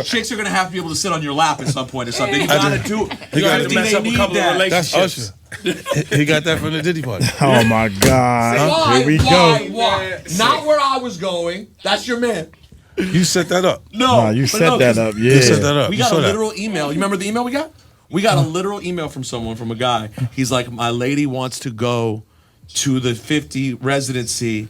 [SPEAKER 6] chicks are gonna have to be able to sit on your lap at some point or something. You gotta do.
[SPEAKER 2] You gotta mess up a couple of
[SPEAKER 4] That's
[SPEAKER 2] relationships.
[SPEAKER 4] Usher. He got that from the Diddy party.
[SPEAKER 1] Oh my God. Here we go.
[SPEAKER 6] Why? Not where I was going. That's your man.
[SPEAKER 4] You set that up.
[SPEAKER 1] Nah, you set that up. Yeah.
[SPEAKER 4] You set that up.
[SPEAKER 6] We
[SPEAKER 4] You
[SPEAKER 6] got a
[SPEAKER 4] saw that.
[SPEAKER 6] literal email. You remember the email we got? We got a literal email from someone, from a guy. He's like, my lady wants to go to the 50 residency,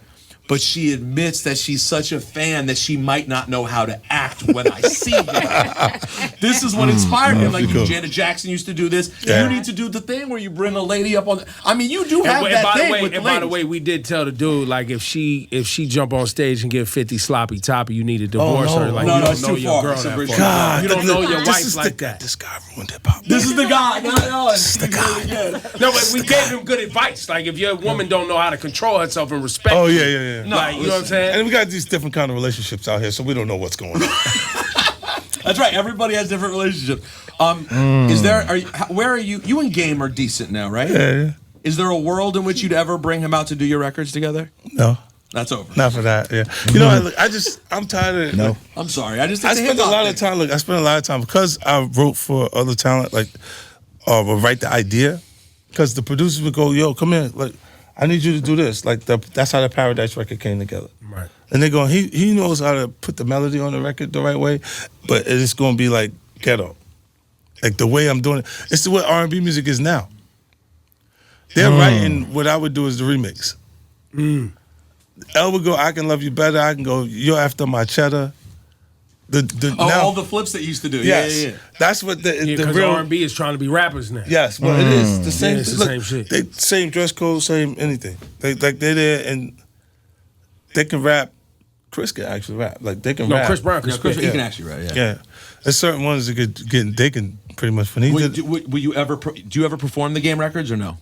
[SPEAKER 6] but she admits that she's such a fan that she might not know how to act when I see her. This is what inspired him. Like,
[SPEAKER 4] cool.
[SPEAKER 6] Janet Jackson used to do this.
[SPEAKER 4] Yeah.
[SPEAKER 6] You need to do the thing where you bring a lady up on. I mean, you do have
[SPEAKER 2] And
[SPEAKER 6] that
[SPEAKER 2] by
[SPEAKER 6] thing
[SPEAKER 2] the way,
[SPEAKER 6] with the
[SPEAKER 2] and by the
[SPEAKER 6] ladies.
[SPEAKER 2] way, we did tell the dude, like, if she jump on stage and give 50 sloppy toppy, you need to divorce her. Like,
[SPEAKER 6] No,
[SPEAKER 2] you
[SPEAKER 6] no,
[SPEAKER 2] don't
[SPEAKER 6] it's
[SPEAKER 2] know
[SPEAKER 6] too
[SPEAKER 2] your
[SPEAKER 6] far.
[SPEAKER 2] girl
[SPEAKER 6] It's a
[SPEAKER 2] that
[SPEAKER 6] bridge.
[SPEAKER 2] far.
[SPEAKER 4] God,
[SPEAKER 2] You don't know your
[SPEAKER 4] this
[SPEAKER 2] wife
[SPEAKER 4] is
[SPEAKER 2] like that.
[SPEAKER 4] This guy ruined hip hop.
[SPEAKER 6] This is the guy. No,
[SPEAKER 4] This is the guy.
[SPEAKER 2] No, but we gave him good advice. Like, if your woman don't know how to control herself and respect
[SPEAKER 4] Oh
[SPEAKER 2] you,
[SPEAKER 4] yeah.
[SPEAKER 2] like, you know what I'm saying?
[SPEAKER 4] And we got these different kind of relationships out here, so we don't know what's going on.
[SPEAKER 6] That's right. Everybody has different relationships. Is there? Where are you? You and Game are decent now, right?
[SPEAKER 4] Yeah.
[SPEAKER 6] Is there a world in which you'd ever bring him out to do your records together?
[SPEAKER 4] No,
[SPEAKER 6] That's over.
[SPEAKER 4] not for that. Yeah. You know, I'm tired of it.
[SPEAKER 1] No.
[SPEAKER 6] I'm sorry. I just
[SPEAKER 4] I spent a lot of time. Look, I spent a lot of time because I wrote for other talent, like, would write the idea. Because the producers would go, "Yo, come here, like, I need you to do this." Like, that's how the Paradise record came together.
[SPEAKER 2] Right.
[SPEAKER 4] And they go, he knows how to put the melody on the record the right way, but it's gonna be like ghetto, like the way I'm doing it. It's the way R&B music is now. They're writing what I would do is the remix. El would go, "I can love you better." I can go, "You're after my cheddar."
[SPEAKER 6] all the flips that you used to do.
[SPEAKER 4] Yes,
[SPEAKER 6] Yeah.
[SPEAKER 4] that's what the
[SPEAKER 2] Because
[SPEAKER 4] real
[SPEAKER 2] R&B is trying to be rappers now.
[SPEAKER 4] Yes, well, it is the same.
[SPEAKER 2] it's the
[SPEAKER 4] look,
[SPEAKER 2] same shit.
[SPEAKER 4] They same dress code, same anything. They're there and they can rap. Chris can actually rap. Like, they can
[SPEAKER 2] No,
[SPEAKER 4] rap.
[SPEAKER 2] Chris Brown can
[SPEAKER 6] Yeah, Chris,
[SPEAKER 2] spit.
[SPEAKER 6] he can actually write. Yeah.
[SPEAKER 4] Yeah, there's certain ones that could get. They can pretty much finish.
[SPEAKER 6] Will you ever? Do you ever perform the Game records or no?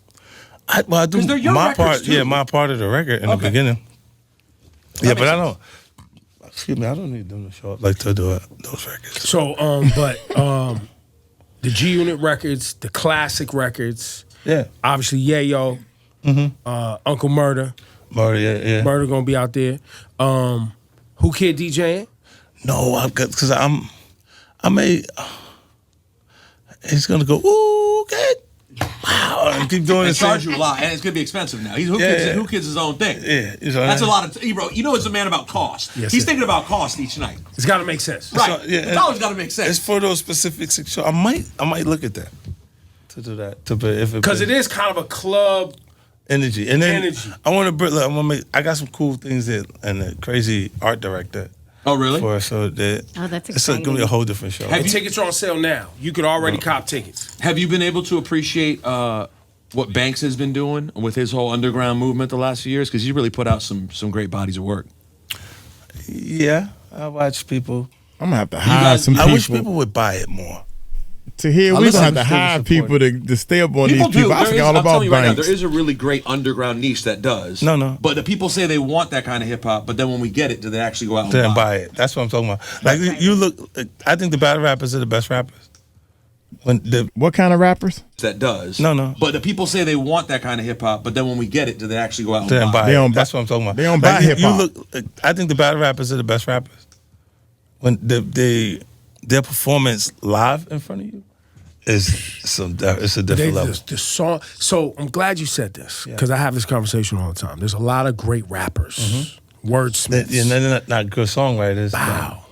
[SPEAKER 4] I do
[SPEAKER 6] 'Cause they're your
[SPEAKER 4] my
[SPEAKER 6] records,
[SPEAKER 4] part.
[SPEAKER 6] too.
[SPEAKER 4] Yeah, my part of the record in the
[SPEAKER 6] Okay.
[SPEAKER 4] beginning. Yeah, but
[SPEAKER 6] makes
[SPEAKER 4] I don't. Excuse me, I don't need them to show up like to do those records.
[SPEAKER 2] So, the G Unit records, the classic records,
[SPEAKER 4] Yeah,
[SPEAKER 2] obviously Yayo, Uncle Murder.
[SPEAKER 4] yeah.
[SPEAKER 2] Murder gonna be out there. Who Kid DJing?
[SPEAKER 4] No, because I may. He's gonna go. Ooh, good. Wow, and keep doing
[SPEAKER 6] They
[SPEAKER 4] the
[SPEAKER 6] charge
[SPEAKER 4] same.
[SPEAKER 6] you a lot, and it's gonna be expensive now. Who
[SPEAKER 4] Yeah.
[SPEAKER 6] Kids his own thing.
[SPEAKER 4] Yeah, you know,
[SPEAKER 6] That's a lot of bro. You know, it's a man about cost.
[SPEAKER 2] Yes,
[SPEAKER 6] He's
[SPEAKER 2] sir.
[SPEAKER 6] thinking about cost each night.
[SPEAKER 2] It's got to make sense.
[SPEAKER 6] Right.
[SPEAKER 4] yeah,
[SPEAKER 6] It's always got to make sense.
[SPEAKER 4] It's for those specific shows. I might look at that to do that
[SPEAKER 2] Because it is kind of a club.
[SPEAKER 4] energy, and then
[SPEAKER 2] Energy.
[SPEAKER 4] I want to make. I got some cool things that and a crazy art director
[SPEAKER 6] Oh, really?
[SPEAKER 4] for us, so that
[SPEAKER 3] Oh, that's
[SPEAKER 4] it's gonna be a
[SPEAKER 3] exciting.
[SPEAKER 4] whole different show.
[SPEAKER 2] And tickets are on sale now. You could already cop tickets.
[SPEAKER 6] Have you been able to appreciate what Banks has been doing with his whole underground movement the last few years? Because he really put out some great bodies of work.
[SPEAKER 4] Yeah, I watch people.
[SPEAKER 1] I'm gonna have to hire
[SPEAKER 6] guys-
[SPEAKER 1] some
[SPEAKER 4] I
[SPEAKER 1] people.
[SPEAKER 4] wish people would buy it more.
[SPEAKER 1] to hear. We're
[SPEAKER 6] listen,
[SPEAKER 1] gonna have to
[SPEAKER 6] still
[SPEAKER 1] hire
[SPEAKER 6] support
[SPEAKER 1] people to stay up on
[SPEAKER 6] People
[SPEAKER 1] these
[SPEAKER 6] do.
[SPEAKER 1] people. I
[SPEAKER 6] There
[SPEAKER 1] forgot
[SPEAKER 6] is-
[SPEAKER 1] all
[SPEAKER 6] I'm
[SPEAKER 1] about
[SPEAKER 6] telling you right now,
[SPEAKER 1] Banks.
[SPEAKER 6] there is a really great underground niche that does.
[SPEAKER 4] No.
[SPEAKER 6] But the people say they want that kind of hip hop, but then when we get it, do they actually go out and
[SPEAKER 4] Then
[SPEAKER 6] buy
[SPEAKER 4] buy it. That's what I'm talking about. Like, you look. I think the battle rappers are the best rappers. When the
[SPEAKER 1] What kind of rappers?
[SPEAKER 6] that does.
[SPEAKER 4] No.
[SPEAKER 6] But the people say they want that kind of hip hop, but then when we get it, do they actually go out and
[SPEAKER 4] Then
[SPEAKER 6] buy
[SPEAKER 4] buy
[SPEAKER 1] They
[SPEAKER 4] it.
[SPEAKER 1] don't buy-
[SPEAKER 4] That's what I'm talking about.
[SPEAKER 1] they don't buy
[SPEAKER 4] Like,
[SPEAKER 1] hip-hop.
[SPEAKER 4] You look. I think the battle rappers are the best rappers. When their performance live in front of you is it's a different level.
[SPEAKER 2] The song. So I'm glad you said this because I have this conversation all the time. There's a lot of great rappers, wordsmiths.
[SPEAKER 4] And they're not good songwriters.
[SPEAKER 2] Wow.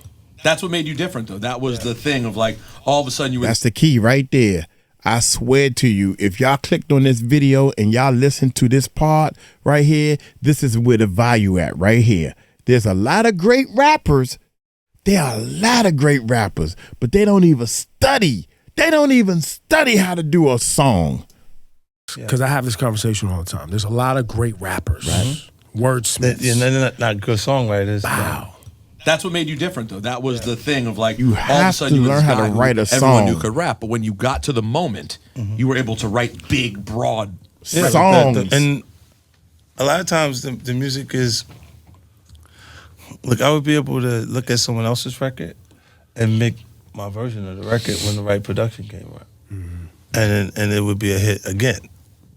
[SPEAKER 6] That's what made you different, though. That was the thing of like all of a sudden you were.
[SPEAKER 1] That's the key right there. I swear to you, if y'all clicked on this video and y'all listened to this part right here, this is where the value at right here. There's a lot of great rappers. There are a lot of great rappers, but they don't even study. They don't even study how to do a song.
[SPEAKER 2] Because I have this conversation all the time. There's a lot of great rappers, wordsmiths.
[SPEAKER 4] And they're not good songwriters.
[SPEAKER 2] Wow.
[SPEAKER 6] That's what made you different, though. That was the thing of like
[SPEAKER 1] You
[SPEAKER 6] all of a
[SPEAKER 1] have
[SPEAKER 6] sudden
[SPEAKER 1] to
[SPEAKER 6] you were
[SPEAKER 1] learn
[SPEAKER 6] this
[SPEAKER 1] how to
[SPEAKER 6] guy who
[SPEAKER 1] write a
[SPEAKER 6] everyone
[SPEAKER 1] song.
[SPEAKER 6] knew could rap, but when you got to the moment, you were able to write big, broad.
[SPEAKER 4] Yeah,
[SPEAKER 1] Songs.
[SPEAKER 4] and a lot of times the music is. Look, I would be able to look at someone else's record and make my version of the record when the right production came around. and it would be a hit again.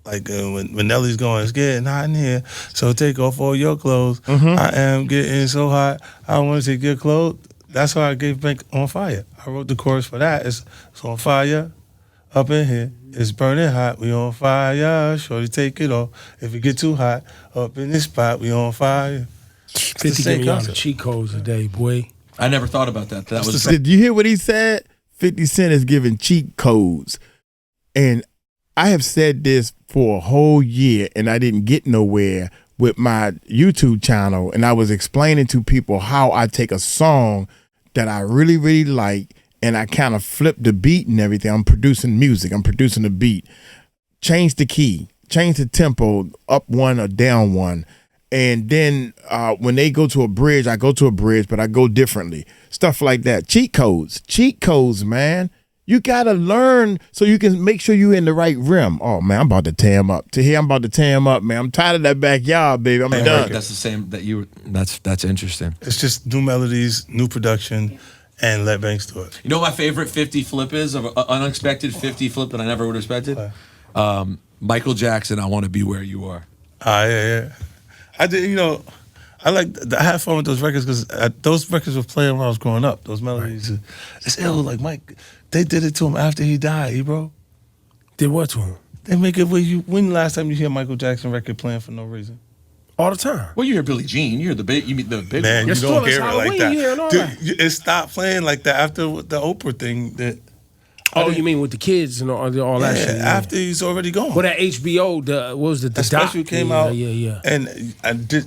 [SPEAKER 4] Like when Nelly's going, it's getting hot in here, so take off all your clothes. I am getting so hot, I want to take your clothes. That's why I gave Bank On Fire. I wrote the chorus for that. It's on fire, up in here. It's burning hot, we on fire. Shorty, take it off. If it get too hot, up in this spot, we on fire.
[SPEAKER 2] 50 gave me all the cheat codes today, boy.
[SPEAKER 6] I never thought about that. That was
[SPEAKER 1] Did you hear what he said? 50 Cent is giving cheat codes. And I have said this for a whole year, and I didn't get nowhere with my YouTube channel. And I was explaining to people how I take a song that I really, really like, and I kind of flip the beat and everything. I'm producing music. I'm producing the beat. Change the key. Change the tempo, up one or down one. And then when they go to a bridge, I go to a bridge, but I go differently. Stuff like that. Cheat codes, man. You got to learn so you can make sure you're in the right rim. Oh, man, I'm about to tear him up. I'm about to tear him up, man. I'm tired of that backyard, baby. I'm done.
[SPEAKER 6] That's the same that you. That's interesting.
[SPEAKER 4] It's just new melodies, new production, and let Banks do it.
[SPEAKER 6] You know what my favorite 50 flip is? Of an unexpected 50 flip that I never would have expected? Michael Jackson, I Want to Be Where You Are.
[SPEAKER 4] Yeah. I did, I had fun with those records because those records were playing when I was growing up. Those melodies. It's ill. Like, Mike, they did it to him after he died, bro.
[SPEAKER 2] Did what to him?
[SPEAKER 4] They make it when the last time you hear Michael Jackson record playing for no reason?
[SPEAKER 2] All the time.
[SPEAKER 6] Well, you hear Billie Jean. You hear the big. You mean the big
[SPEAKER 4] Man,
[SPEAKER 6] one.
[SPEAKER 4] you don't hear it like that.
[SPEAKER 2] Dude,
[SPEAKER 4] it stopped playing like that after the Oprah thing.
[SPEAKER 2] You mean with the kids and all that shit? Yeah.
[SPEAKER 4] After he's already gone.
[SPEAKER 2] Well, that HBO, what was the
[SPEAKER 4] special came out.
[SPEAKER 2] Yeah.
[SPEAKER 4] And I did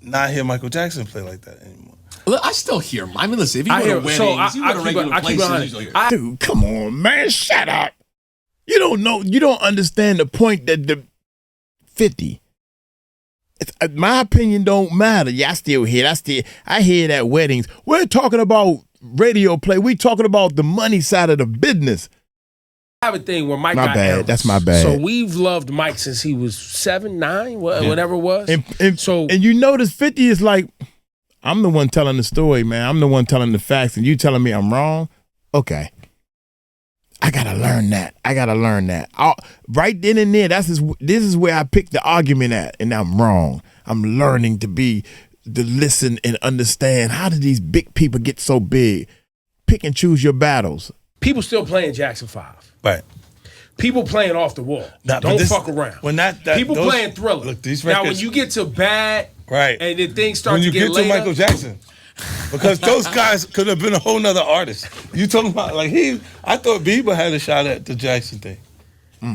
[SPEAKER 4] not hear Michael Jackson play like that anymore.
[SPEAKER 6] Look, I still hear him. I mean, listen, if you go to weddings, you go to regular places, you still hear him.
[SPEAKER 1] Dude, come on, man, shut up. You don't know. You don't understand the point that the 50. My opinion don't matter. Yeah, I still hear it. I hear it at weddings. We're talking about radio play. We're talking about the money side of the business.
[SPEAKER 2] I have a thing where Mike
[SPEAKER 1] my
[SPEAKER 2] got
[SPEAKER 1] bad.
[SPEAKER 2] errors.
[SPEAKER 1] That's my bad.
[SPEAKER 2] So we've loved Mike since he was 7, 9, whatever it was.
[SPEAKER 1] And you notice 50 is like, I'm the one telling the story, man. I'm the one telling the facts, and you telling me I'm wrong? Okay. I gotta learn that. Right then and there, this is where I picked the argument at, and I'm wrong. I'm learning to listen and understand, how did these big people get so big? Pick and choose your battles.
[SPEAKER 2] People still playing Jackson 5.
[SPEAKER 4] Right.
[SPEAKER 2] People playing Off the Wall. Don't fuck around.
[SPEAKER 4] When
[SPEAKER 2] people playing Thriller.
[SPEAKER 4] Look, these
[SPEAKER 2] now,
[SPEAKER 4] records,
[SPEAKER 2] when you get to Bad,
[SPEAKER 4] right,
[SPEAKER 2] and then things start
[SPEAKER 4] to
[SPEAKER 2] get later,
[SPEAKER 4] to Michael Jackson, because those guys could have been a whole nother artist. You talking about I thought Bieber had a shot at the Jackson thing.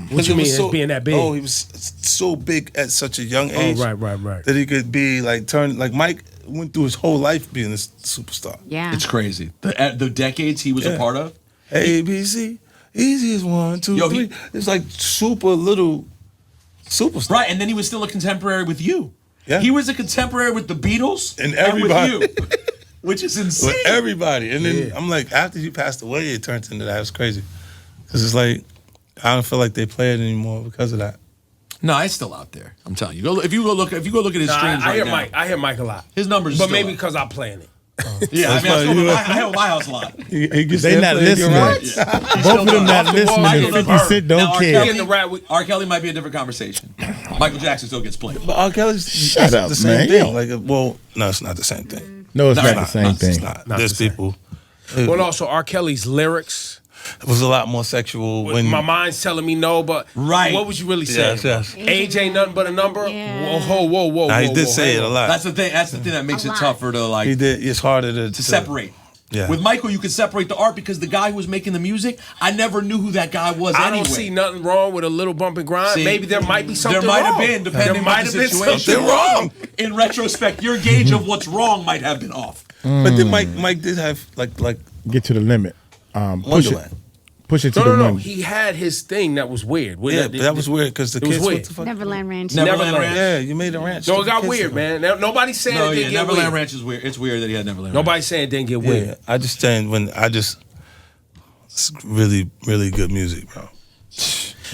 [SPEAKER 2] What you mean, as being that big?
[SPEAKER 4] Oh, he was so big at such a young age.
[SPEAKER 2] Oh, right.
[SPEAKER 4] That he could be Mike went through his whole life being a superstar.
[SPEAKER 3] Yeah.
[SPEAKER 6] It's crazy. The decades he was a part of.
[SPEAKER 4] ABC, easy as 1, 2, 3. It's like super little superstar.
[SPEAKER 6] Right, and then he was still a contemporary with you.
[SPEAKER 4] Yeah.
[SPEAKER 6] He was a contemporary with the Beatles
[SPEAKER 4] and everybody.
[SPEAKER 6] with you, which is insane.
[SPEAKER 4] With everybody. And then I'm like, after you passed away, it turns into that. It's crazy. Because it's like, I don't feel like they play it anymore because of that.
[SPEAKER 6] No, it's still out there. I'm telling you. If you go look at his streams right now.
[SPEAKER 2] I hear Mike a lot.
[SPEAKER 6] His numbers,
[SPEAKER 2] but maybe because I'm playing it.
[SPEAKER 6] Yeah, I have my house a lot.
[SPEAKER 1] They not listening. Both of them not listening. And 50 Cent don't care.
[SPEAKER 6] R. Kelly might be a different conversation. Michael Jackson still gets played.
[SPEAKER 4] But R. Kelly's the same thing. No, it's not the same thing.
[SPEAKER 1] No, it's not the same thing.
[SPEAKER 4] It's not. There's people.
[SPEAKER 2] Well, also R. Kelly's lyrics.
[SPEAKER 4] It was a lot more sexual. When
[SPEAKER 2] my mind's telling me no, but what was you really saying?
[SPEAKER 4] Yes.
[SPEAKER 2] Age ain't nothing but a number.
[SPEAKER 3] Yeah.
[SPEAKER 2] Whoa.
[SPEAKER 4] Nah, he did say it a lot.
[SPEAKER 6] That's the thing. That's the thing that makes it tougher to
[SPEAKER 4] He did. It's harder to
[SPEAKER 6] separate.
[SPEAKER 4] Yeah.
[SPEAKER 6] With Michael, you could separate the art because the guy who was making the music, I never knew who that guy was.
[SPEAKER 2] I don't see nothing wrong with a little bump and grind.
[SPEAKER 6] See,
[SPEAKER 2] maybe there might be something
[SPEAKER 6] wrong. There might
[SPEAKER 2] wrong.
[SPEAKER 6] have been, depending on the situation.
[SPEAKER 2] Something wrong.
[SPEAKER 6] In retrospect, your gauge of what's wrong might have been off.
[SPEAKER 4] But then Mike did have like
[SPEAKER 1] get to the limit. Push it to the
[SPEAKER 2] No.
[SPEAKER 1] limit.
[SPEAKER 2] He had his thing that was weird.
[SPEAKER 4] That was weird because the kids.
[SPEAKER 2] weird.
[SPEAKER 4] What the fuck?
[SPEAKER 3] Neverland Ranch.
[SPEAKER 6] Neverland Ranch.
[SPEAKER 4] Yeah, you made a ranch.
[SPEAKER 2] No, it got weird, man. Nobody's saying it didn't get
[SPEAKER 6] Neverland
[SPEAKER 2] weird.
[SPEAKER 6] Ranch is weird. It's weird that he had Neverland Ranch.
[SPEAKER 2] Nobody's saying it didn't get weird.
[SPEAKER 4] Yeah, I just saying it's really, really good music, bro.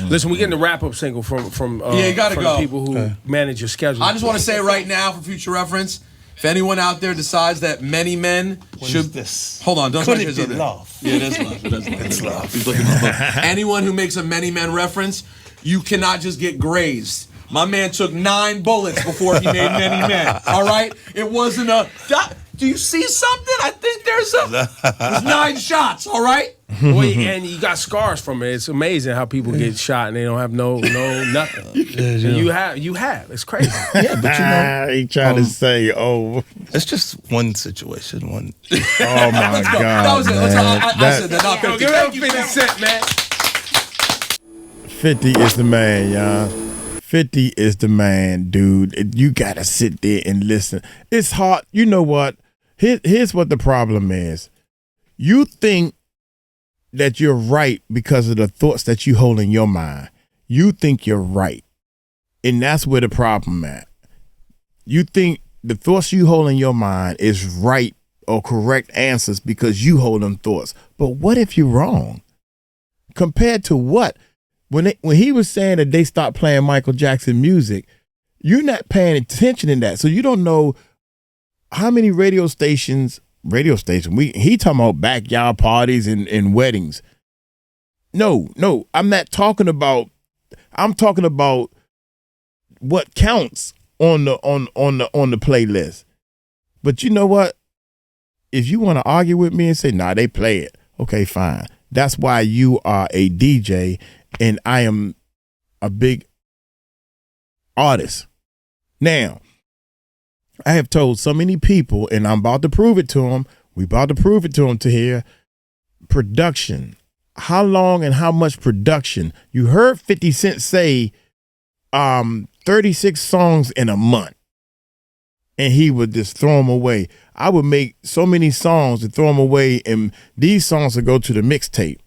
[SPEAKER 2] Listen, we're getting the wrap-up single from
[SPEAKER 6] you gotta
[SPEAKER 2] from
[SPEAKER 6] go.
[SPEAKER 2] the people who manage your schedule.
[SPEAKER 6] I just want to say right now, for future reference, If anyone out there decides that many men should
[SPEAKER 4] this?
[SPEAKER 6] hold on, don't
[SPEAKER 4] Could
[SPEAKER 6] touch
[SPEAKER 4] it
[SPEAKER 6] his
[SPEAKER 4] be
[SPEAKER 6] other-
[SPEAKER 4] love?
[SPEAKER 6] Yeah, it is love. It is love.
[SPEAKER 4] It's love.
[SPEAKER 6] He's looking at love. Anyone who makes a many men reference, you cannot just get grazed. My man took 9 bullets before he made many men. All right, it wasn't a. Do you see something? I think there's 9 shots. All right.
[SPEAKER 2] Well, and you got scars from it. It's amazing how people get shot and they don't have no nothing. And you have. It's crazy.
[SPEAKER 4] Yeah, but you know,
[SPEAKER 1] He tried to say, oh,
[SPEAKER 4] it's just one situation. One.
[SPEAKER 1] oh my God.
[SPEAKER 6] That was it.
[SPEAKER 1] man.
[SPEAKER 6] I said that. Not
[SPEAKER 2] Yo,
[SPEAKER 6] 50.
[SPEAKER 2] give it up
[SPEAKER 6] Thank you,
[SPEAKER 2] 50 Cent, man.
[SPEAKER 1] 50 is the man, y'all. 50 is the man, dude. You got to sit there and listen. It's hard. You know what? Here's what the problem is. You think that you're right because of the thoughts that you hold in your mind. You think you're right. And that's where the problem at. You think the thoughts you hold in your mind is right or correct answers because you hold them thoughts. But what if you're wrong? Compared to what? When he was saying that they stopped playing Michael Jackson music, you're not paying attention to that. So you don't know how many radio stations, he talking about backyard parties and weddings. No, I'm talking about what counts on the playlist. But you know what? If you want to argue with me and say, nah, they play it. Okay, fine. That's why you are a DJ and I am a big artist. Now, I have told so many people, and I'm about to prove it to them. We about to prove it to them to hear production. How long and how much production? You heard 50 Cent say 36 songs in a month. And he would just throw them away. I would make so many songs and throw them away, and these songs would go to the mixtape.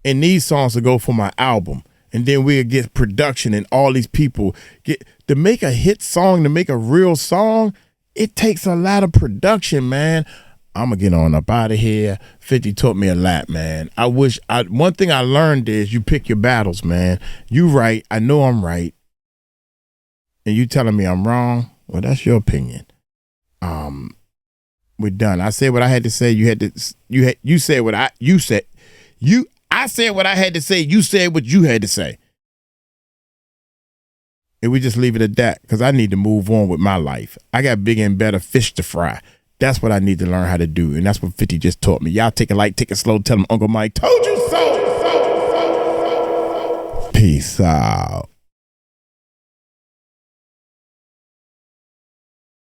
[SPEAKER 1] And these songs would go for my album. And then we'd get production and all these people get to make a hit song, to make a real song. It takes a lot of production, man. I'm going to get on up out of here. 50 taught me a lot, man. One thing I learned is you pick your battles, man. You right. I know I'm right. And you telling me I'm wrong? Well, that's your opinion. We're done. I said what I had to say. You said what you said. I said what I had to say. You said what you had to say. And we just leave it at that because I need to move on with my life. I got bigger and better fish to fry. That's what I need to learn how to do. And that's what 50 just taught me. Y'all take it light, take it slow. Tell them Uncle Mike told you so. Peace out.